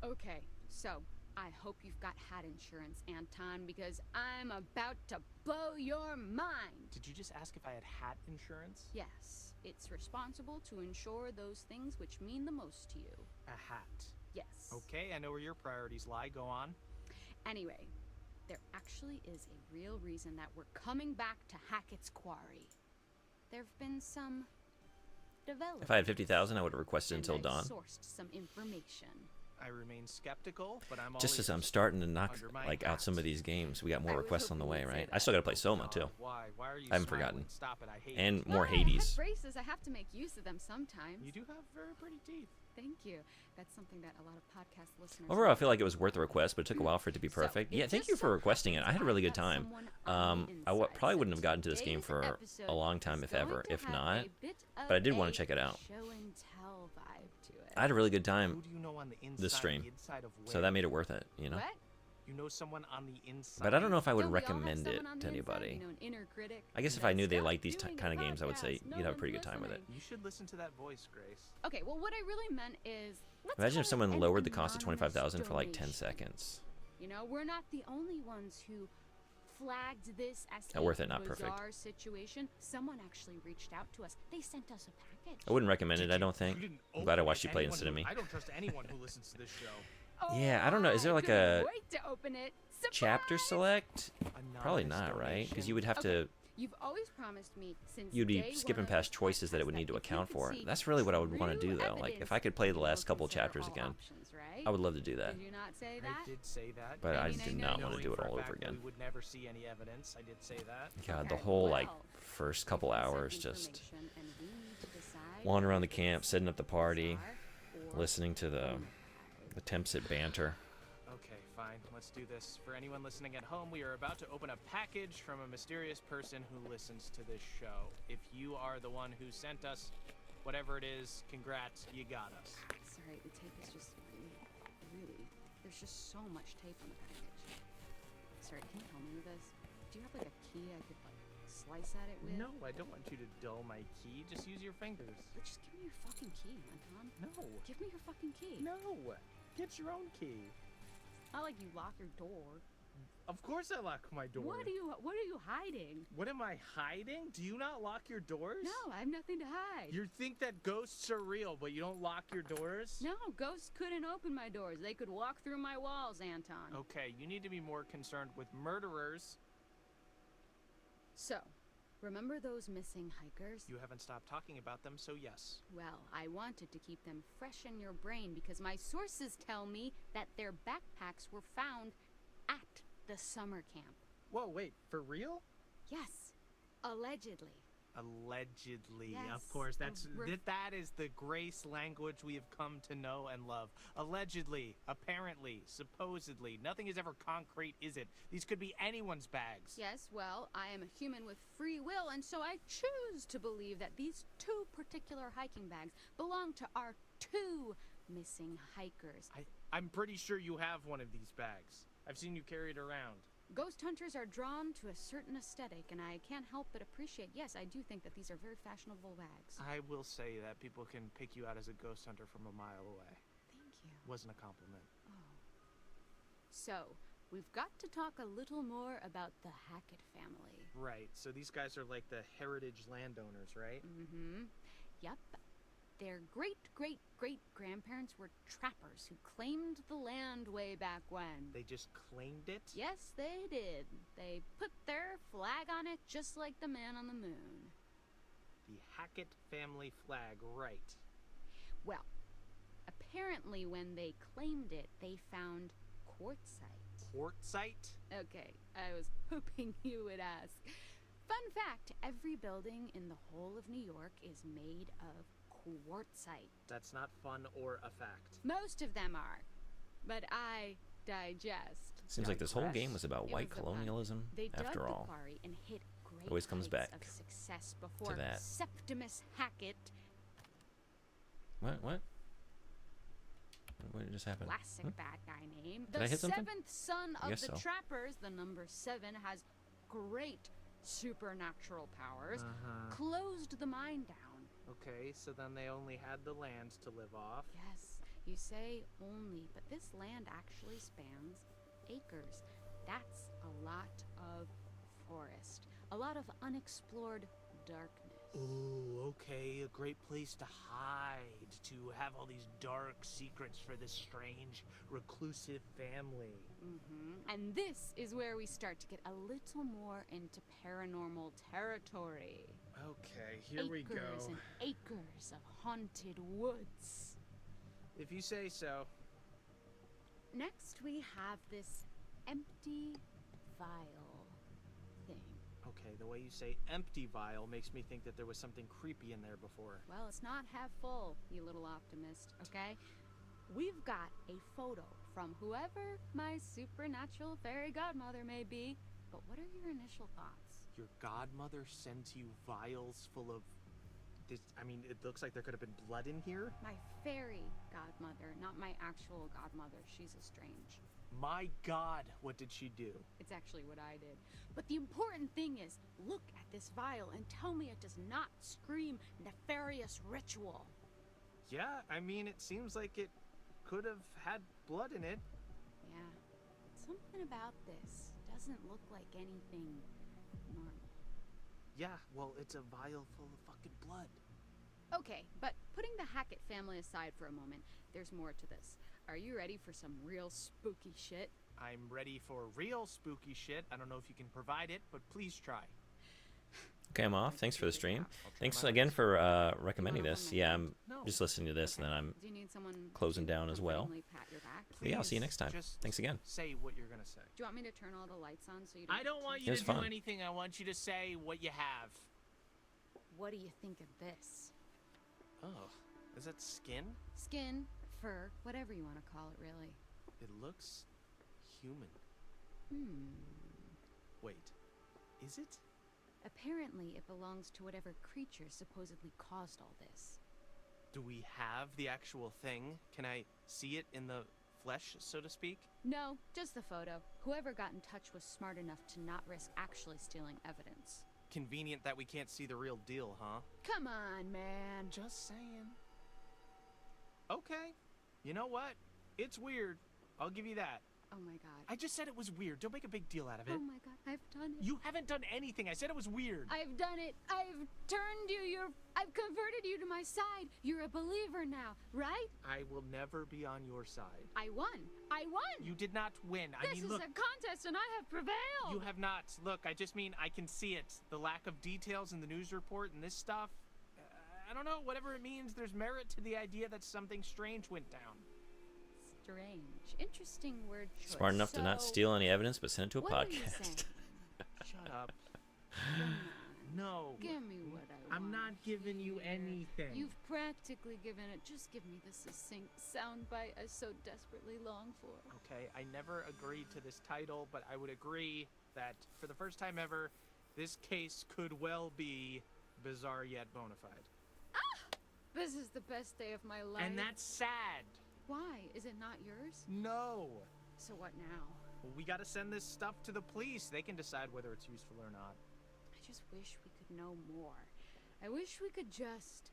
Okay, so I hope you've got hat insurance, Anton, because I'm about to blow your mind. Did you just ask if I had hat insurance? Yes, it's responsible to insure those things which mean the most to you. A hat. Yes. Okay, I know where your priorities lie. Go on. Anyway, there actually is a real reason that we're coming back to Hackett's Quarry. There've been some developments. If I had 50,000, I would have requested and until I've dawn. sourced some information. I remain skeptical, but I'm all Just as I'm ears. starting to knock Under my like hat. out some of these games, we got more I was requests on the hoping way, you'd say right? I that. still got to play Soma too. Why? Why are you I haven't smiling? forgotten. Stop it. I hate And it. more Well, Hades. I have braces. I have to make use of them sometimes. You do have very pretty teeth. Thank you. That's something that a lot of podcast listeners. Overall, I feel like it was worth the request, but it took a while for it to be perfect. it Yeah, thank just you for so requesting it. happens I had a really I've good got time. someone on the I inside, probably so wouldn't have gotten to this game today's for episode a long time, is if ever. going to If have not, a bit but I of did want a to check it out. Show and tell vibe to it. I had a really good time Who do you know on the inside? this stream, The inside of where? so that made it worth it, you know. What? You know someone on the inside. But I don't know if I would Don't we all have recommend it someone on to the inside? anybody. You know, an inner critic? I guess if I knew they Stop liked these doing a kind of games, I would say podcast. No you'd have a one's pretty good time with it. listening. You should listen to that voice, Grace. Okay, well, what I really meant is, let's Imagine call if someone it an lowered the cost to anonymous 25,000 for like 10 donation. seconds. You know, we're not the only ones who flagged this as Not a worth it, not perfect. bizarre situation. Someone actually reached out to us. They sent us a package. I wouldn't recommend it. I don't think. You didn't I'm glad I open watched you play anyone instead of who- me. I don't trust anyone who listens to this show. Yeah, I don't know. Is there like couldn't a wait to open it. chapter select? Probably Anonymous not, right? Because donation. you would have to. You've always promised me since You'd be day skipping one of past this choices that it would podcast need to if you account could for. see That's really what I would want to true do, though. Like, if evidence, I could play the you last will couple consider chapters all again, options, right? I would love to do that. Did you not say that? I did say that. But I mean, did know not you want to Knowing do it for a all over fact that again. We would never see any evidence. I did say that. God, the Okay, whole like well, first couple if you sent hours just information and we need to decide wandering around the if camp, it's setting up the party, bizarre or listening to the attempts at banter. Okay, fine. Let's do this. For anyone listening at home, we are about to open a package from a mysterious person who listens to this show. If you are the one who sent us whatever it is, congrats, you got us. Sorry, the tape is just really. There's just so much tape on the package. Sorry, can you help me with this? Do you have like a key I could like slice at it with? No, I don't want you to dull my key. Just use your fingers. But just give me your fucking key, Anton. No. Give me your fucking key. No. Get your own key. Not like you lock your door. Of course I lock my door. What are you hiding? What am I hiding? Do you not lock your doors? No, I have nothing to hide. You think that ghosts are real, but you don't lock your doors? No, ghosts couldn't open my doors. They could walk through my walls, Anton. Okay, you need to be more concerned with murderers. So, remember those missing hikers? You haven't stopped talking about them, so yes. Well, I wanted to keep them fresh in your brain because my sources tell me that their backpacks were found at the summer camp. Whoa, wait, for real? Yes, allegedly. Allegedly, Yes, of course. That's a that is the grace language we have come to know and love. Allegedly, apparently, supposedly. Nothing is ever concrete, is it? These could be anyone's bags. Yes, well, I am a human with free will, and so I choose to believe that these two particular hiking bags belong to our two missing hikers. I'm pretty sure you have one of these bags. I've seen you carry it around. Ghost hunters are drawn to a certain aesthetic, and I can't help but appreciate, yes, I do think that these are very fashionable bags. I will say that people can pick you out as a ghost hunter from a mile away. Thank you. Wasn't a compliment. Oh. So, we've got to talk a little more about the Hackett family. Right, so these guys are like the heritage landowners, right? Mm-hmm. Yep. Their great-great-great-grandparents were trappers who claimed the land way back when. They just claimed it? Yes, they did. They put their flag on it just like the man on the moon. The Hackett family flag, right. Well, apparently when they claimed it, they found quartzite. Quartzite? Okay, I was hoping you would ask. Fun fact, every building in the whole of New York is made of quartzite. That's not fun or a fact. Most of them are, but I digest. Seems like this whole game was about It white was a fun. colonialism, They dug after the all. quarry and hit great Always comes heights back of success before that. Septimus Hackett, What? What just happened? classic Huh? bad guy name, Did the I hit something? seventh son I of guess the so. trappers, the number 7, has great supernatural powers, Uh-huh. closed the mine down. Okay, so then they only had the land to live off. Yes, you say only, but this land actually spans acres. That's a lot of forest, a lot of unexplored darkness. Ooh, okay, a great place to hide, to have all these dark secrets for this strange, reclusive family. And this is where we start to get a little more into paranormal territory. Okay, here we go. Acres and acres of haunted woods. If you say so. Next, we have this empty vial thing. Okay, the way you say empty vial makes me think that there was something creepy in there before. Well, it's not half full, you little optimist, okay? We've got a photo from whoever my supernatural fairy godmother may be, but what are your initial thoughts? Your godmother sends you vials full of this. I mean, it looks like there could have been blood in here. My fairy godmother, not my actual godmother. She's estranged. My God, what did she do? It's actually what I did. But the important thing is, look at this vial and tell me it does not scream nefarious ritual. Yeah, I mean, it seems like it could have had blood in it. Yeah, something about this doesn't look like anything normal. Yeah, well, it's a vial full of fucking blood. Okay, but putting the Hackett family aside for a moment, there's more to this. Are you ready for some real spooky shit? I'm ready for real spooky shit. I don't know if you can provide it, but please try. Okay, I'm off. Thanks for the stream. Thanks again for recommending this. Yeah, I'm just listening to this, and then I'm Do you need someone closing down as well. lovingly pat your back? But yeah, I'll see you next time. Thanks again. Say what you're gonna say. Do you want me to turn all the lights on so you don't... I don't want It you was to do fun. anything. I want you to say what you have. What do you think of this? Oh, is that skin? Skin, fur, whatever you want to call it, really. It looks human. Wait, is it? Apparently, it belongs to whatever creature supposedly caused all this. Do we have the actual thing? Can I see it in the flesh, so to speak? No, just the photo. Whoever got in touch was smart enough to not risk actually stealing evidence. Convenient that we can't see the real deal, huh? Come on, man. Just saying. Okay. You know what? It's weird. I'll give you that. Oh my god. I just said it was weird. Don't make a big deal out of it. Oh my god, I've done it. You haven't done anything. I said it was weird. I've done it. I've turned you. I've converted you to my side. You're a believer now, right? I will never be on your side. I won. I won. You did not win. I This mean, is look. a contest and I have prevailed. You have not. Look, I just mean I can see it. The lack of details in the news report and this stuff. I don't know. Whatever it means, there's merit to the idea that something strange went down. Strange. Interesting word choice. Smart enough to not So, steal any evidence, but send it to a what are you podcast. saying? Shut up. Come on. No. Give me what I I'm want not giving you here. anything. You've practically given it. Just give me the succinct soundbite I so desperately long for. Okay, I never agreed to this title, but I would agree that for the first time ever, this case could well be bizarre yet bona fide. This is the best day of my life. And that's sad. Why? Is it not yours? No. So what now? Well, we gotta send this stuff to the police. They can decide whether it's useful or not. I just wish we could know more. I wish we could just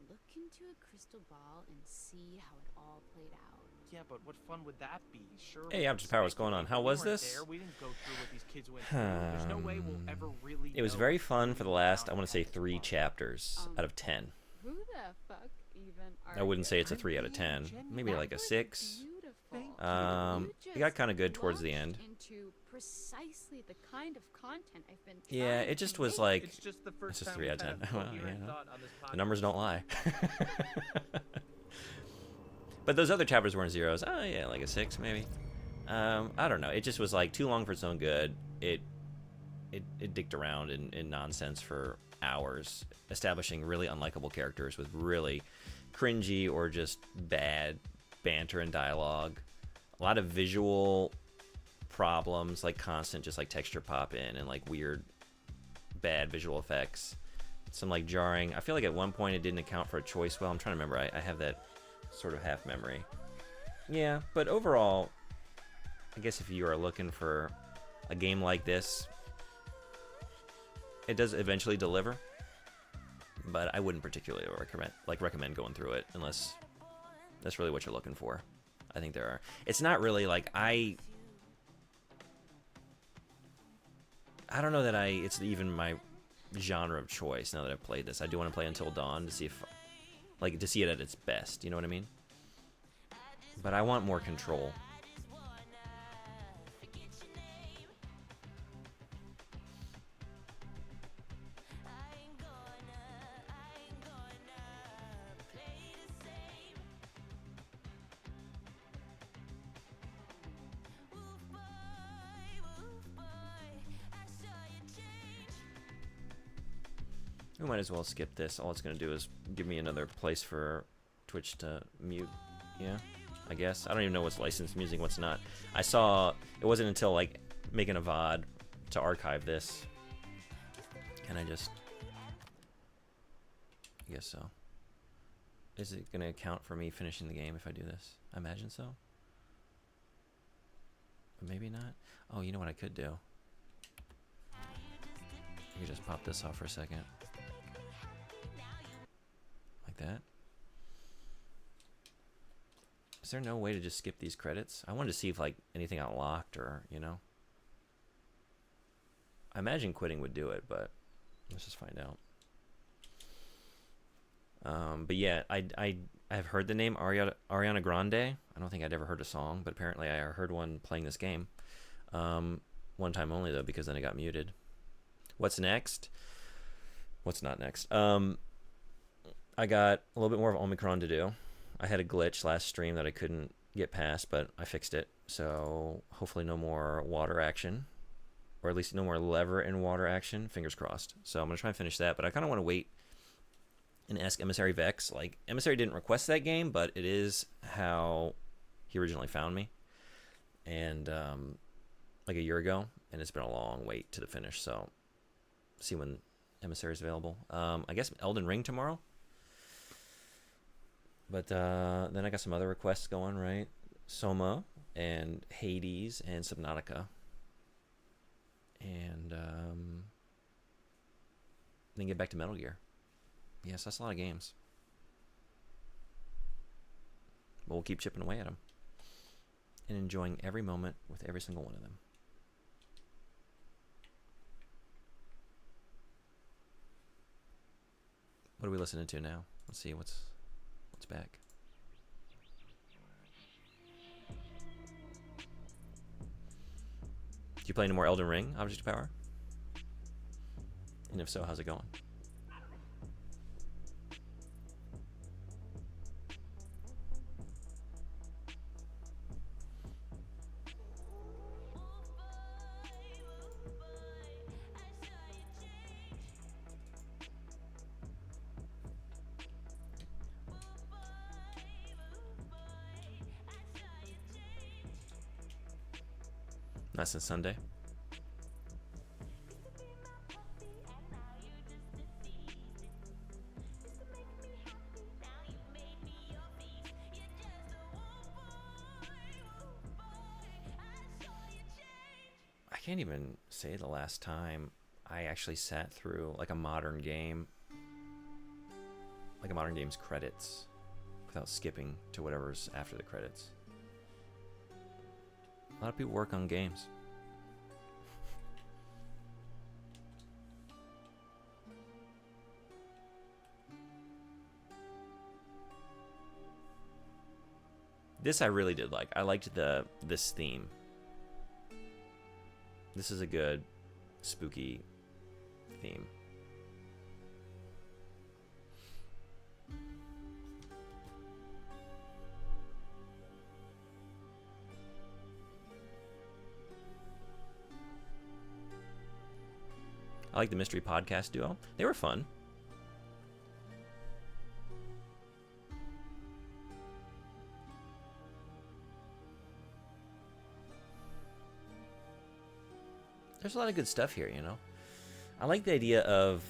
look into a crystal ball and see how it all played out. Yeah, but what fun would that be? Sure. Hey, we Optus could Power, what's going on? speculate, How but was we weren't this? There. We didn't go through what these kids went through. There's no way we'll ever really It was know very what's fun for the really last, I down want to say, at this 3 bar. chapters out of 10. Who the fuck even are I wouldn't say it's a you? 3 out of 10. Maybe like a 6. You It got kind of good towards the end. Into precisely the kind of content I've been Yeah, trying it to just was make. like, It's just the it's first just time 3 out we've of had 10. a Well, coherent you know, thought on this the numbers podcast. don't lie. But those other chapters weren't zeros. Oh yeah, like a 6 maybe. I don't know. It just was like too long for its own good. It dicked around in nonsense for hours, establishing really unlikable characters with really cringy or just bad banter and dialogue. A lot of visual problems, like constant just like texture pop in and like weird bad visual effects. Some like jarring. I feel like at one point it didn't account for a choice well. I'm trying to remember. I have that sort of half memory. Yeah, but overall, I guess if you are looking for a game like this, it does eventually deliver, but I wouldn't particularly recommend going through it unless that's really what you're looking for. I think there are. It's not really like I don't know that it's even my genre of choice now that I've played this. I do want to play Until Dawn to see if, like, to see it at its best. You know what I mean? But I want more control. We might as well skip this. All it's going to do is give me another place for Twitch to mute. Yeah, I guess. I don't even know what's licensed music, what's not. I saw it wasn't until like making a VOD to archive this. And I guess so. Is it going to account for me finishing the game if I do this? I imagine so. But maybe not. Oh, you know what I could do? I could just pop this off for a second. Like that. Is there no way to just skip these credits? I wanted to see if like anything got locked or, you know. I imagine quitting would do it, but let's just find out. But yeah, I've heard the name Ariana Grande. I don't think I'd ever heard a song, but apparently I heard one playing this game. One time only though, because then it got muted. What's next? What's not next? I got a little bit more of Omicron to do. I had a glitch last stream that I couldn't get past, but I fixed it. So hopefully no more water action, or at least no more lever and water action. Fingers crossed. So I'm gonna try and finish that, but I kind of want to wait and ask Emissary Vex. Like, Emissary didn't request that game, but it is how he originally found me, and like a year ago, and it's been a long wait to the finish. So see when Emissary is available. I guess Elden Ring tomorrow. But then I got some other requests going, right? Soma and Hades and Subnautica. And then get back to Metal Gear. Yes, that's a lot of games. But we'll keep chipping away at them. And enjoying every moment with every single one of them. What are we listening to now? Let's see what's back. Do you play any more Elden Ring, Object of Power? And if so, how's it going? Not since Sunday. I can't even say the last time I actually sat through like a modern game, like a modern game's credits, without skipping to whatever's after the credits. A lot of people work on games. This I really did like. I liked this theme. This is a good spooky theme. I like the Mystery Podcast Duo. They were fun. There's a lot of good stuff here, you know. I like the idea of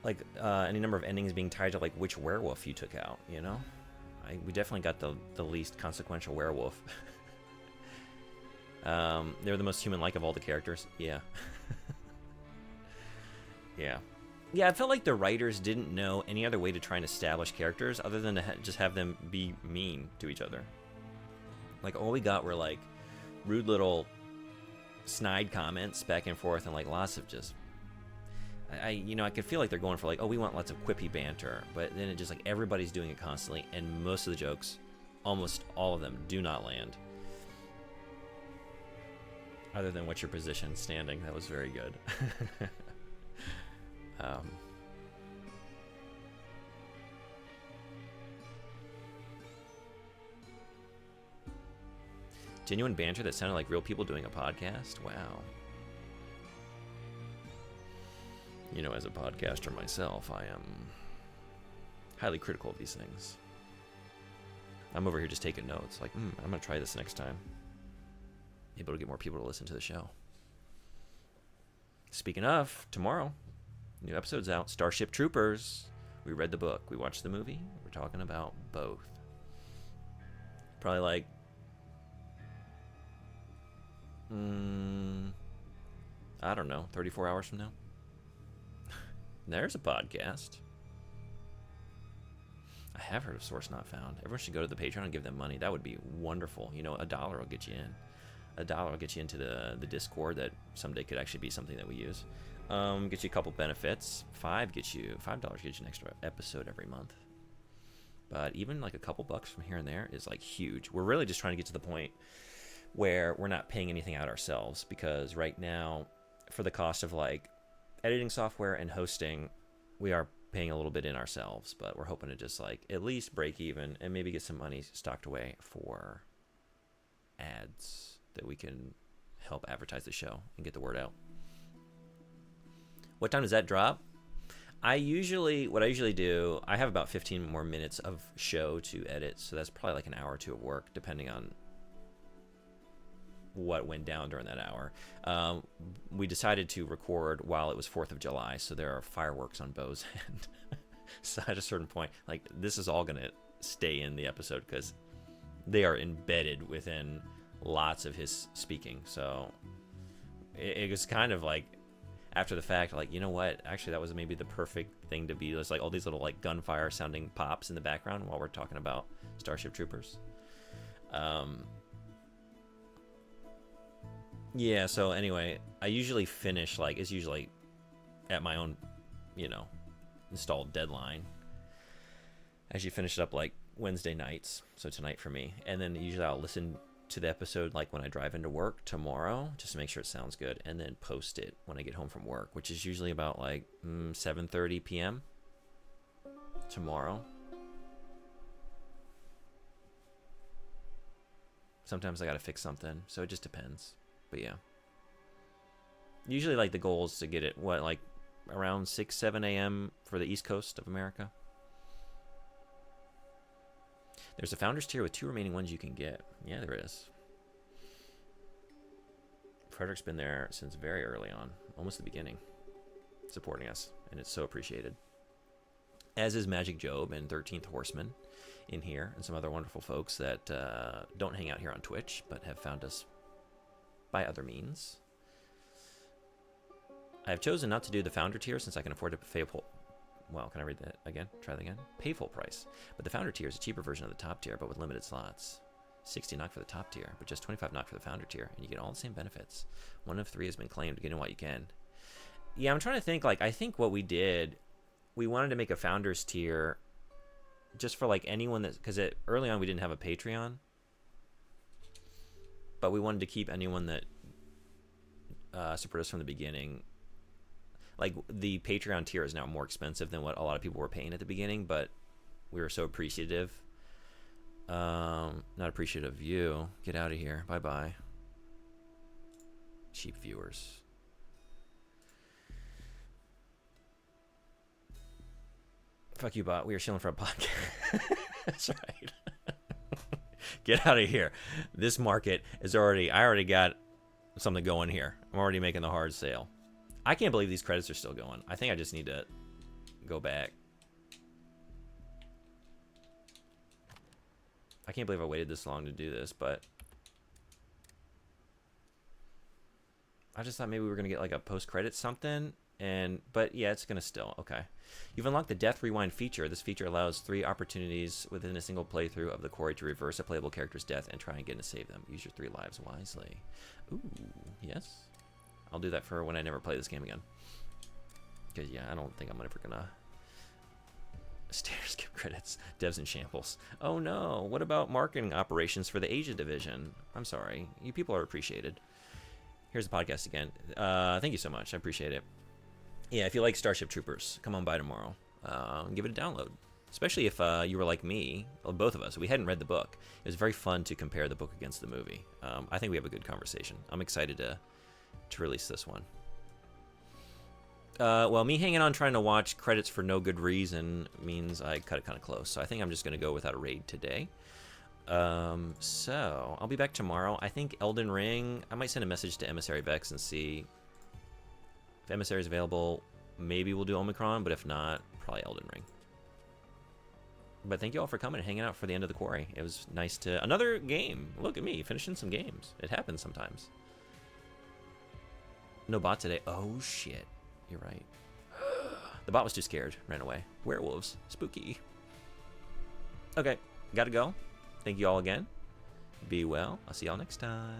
like any number of endings being tied to like which werewolf you took out, you know. We definitely got the least consequential werewolf. They were the most human-like of all the characters. Yeah. Yeah. Yeah, I felt like the writers didn't know any other way to try and establish characters other than to just have them be mean to each other. Like, all we got were, like, rude little snide comments back and forth and, like, lots of just... I could feel like they're going for, like, oh, we want lots of quippy banter. But then it just, like, everybody's doing it constantly, and most of the jokes, almost all of them, do not land. Other than what's your position standing. That was very good. Genuine banter that sounded like real people doing a podcast? Wow. You know, as a podcaster myself, I am highly critical of these things. I'm over here just taking notes. Like, I'm going to try this next time. Maybe it'll get more people to listen to the show. Speaking of, tomorrow, new episode's out. Starship Troopers. We read the book. We watched the movie. We're talking about both. Probably like... I don't know, 34 hours from now. There's a podcast. I have heard of Source Not Found. Everyone should go to the Patreon and give them money. That would be wonderful. You know, $1 will get you in. $1 will get you into the Discord that someday could actually be something that we use. Get you a couple benefits. $5 gets you an extra episode every month. But even like a couple bucks from here and there is like huge. We're really just trying to get to the point where we're not paying anything out ourselves, because right now, for the cost of like editing software and hosting, we are paying a little bit in ourselves, but we're hoping to just like at least break even and maybe get some money stocked away for ads that we can help advertise the show and get the word out. What time does that drop? What I usually do, I have about 15 more minutes of show to edit, so that's probably like an hour or two of work, depending on what went down during that hour. We decided to record while it was 4th of July, so there are fireworks on Bo's end. So at a certain point, like, this is all going to stay in the episode because they are embedded within lots of his speaking. So it was kind of like, after the fact, like, you know what? Actually, that was maybe the perfect thing to be. There's like all these little like gunfire sounding pops in the background while we're talking about Starship Troopers. Yeah, so anyway, I usually finish, like, it's usually at my own, installed deadline. I usually finish it up, like, Wednesday nights, so tonight for me. And then usually I'll listen to the episode, like, when I drive into work tomorrow, just to make sure it sounds good, and then post it when I get home from work, which is usually about, like, 7:30 p.m. tomorrow. Sometimes I gotta fix something, so it just depends. But yeah, usually like the goal is to get it around 6-7 a.m. for the East Coast of America. There's a founders tier with 2 remaining ones you can get. Yeah, there is. Frederick's been there since very early on, almost the beginning, supporting us, and it's so appreciated. As is Magic Job and 13th Horseman in here, and some other wonderful folks that don't hang out here on Twitch but have found us by other means. I have chosen not to do the founder tier since I can afford to pay full... Well, can I read that again? Try that again. Pay full price. But the founder tier is a cheaper version of the top tier, but with limited slots. 60 NOK for the top tier, but just 25 NOK for the founder tier, and you get all the same benefits. 1 of 3 has been claimed, getting what you can. Yeah, I'm trying to think, I think what we did, we wanted to make a founders tier just for, anyone that... Because early on we didn't have a Patreon. But we wanted to keep anyone that supported us from the beginning. Like, the Patreon tier is now more expensive than what a lot of people were paying at the beginning, but we were so appreciative. Not appreciative of you. Get out of here. Bye-bye. Cheap viewers. Fuck you, bot. We are shilling for a podcast. That's right. Get out of here. This market is I already got something going here. I'm already making the hard sale. I can't believe these credits are still going. I think I just need to go back. I can't believe I waited this long to do this, but I just thought maybe we were going to get like a post-credit something, But yeah, it's gonna still okay. You've unlocked the Death Rewind feature. This feature allows 3 opportunities within a single playthrough of the Quarry to reverse a playable character's death and try again to save them. Use your 3 lives wisely. Ooh, yes. I'll do that for when I never play this game again. Because yeah, I don't think I'm ever gonna skip credits. Devs in shambles. Oh no, what about marketing operations for the Asia division? I'm sorry. You people are appreciated. Here's the podcast again. Thank you so much. I appreciate it. Yeah, if you like Starship Troopers, come on by tomorrow. Give it a download. Especially if you were like me, well, both of us. We hadn't read the book. It was very fun to compare the book against the movie. I think we have a good conversation. I'm excited to release this one. Well, me hanging on trying to watch credits for no good reason means I cut it kind of close. So I think I'm just going to go without a raid today. So I'll be back tomorrow. I think Elden Ring, I might send a message to Emissary Vex and see if Emissary is available. Maybe we'll do Omicron, but if not, probably Elden Ring. But thank you all for coming and hanging out for the end of the Quarry. It was nice to... Another game. Look at me, finishing some games. It happens sometimes. No bot today. Oh, shit. You're right. The bot was too scared. Ran away. Werewolves. Spooky. Okay. Gotta go. Thank you all again. Be well. I'll see y'all next time.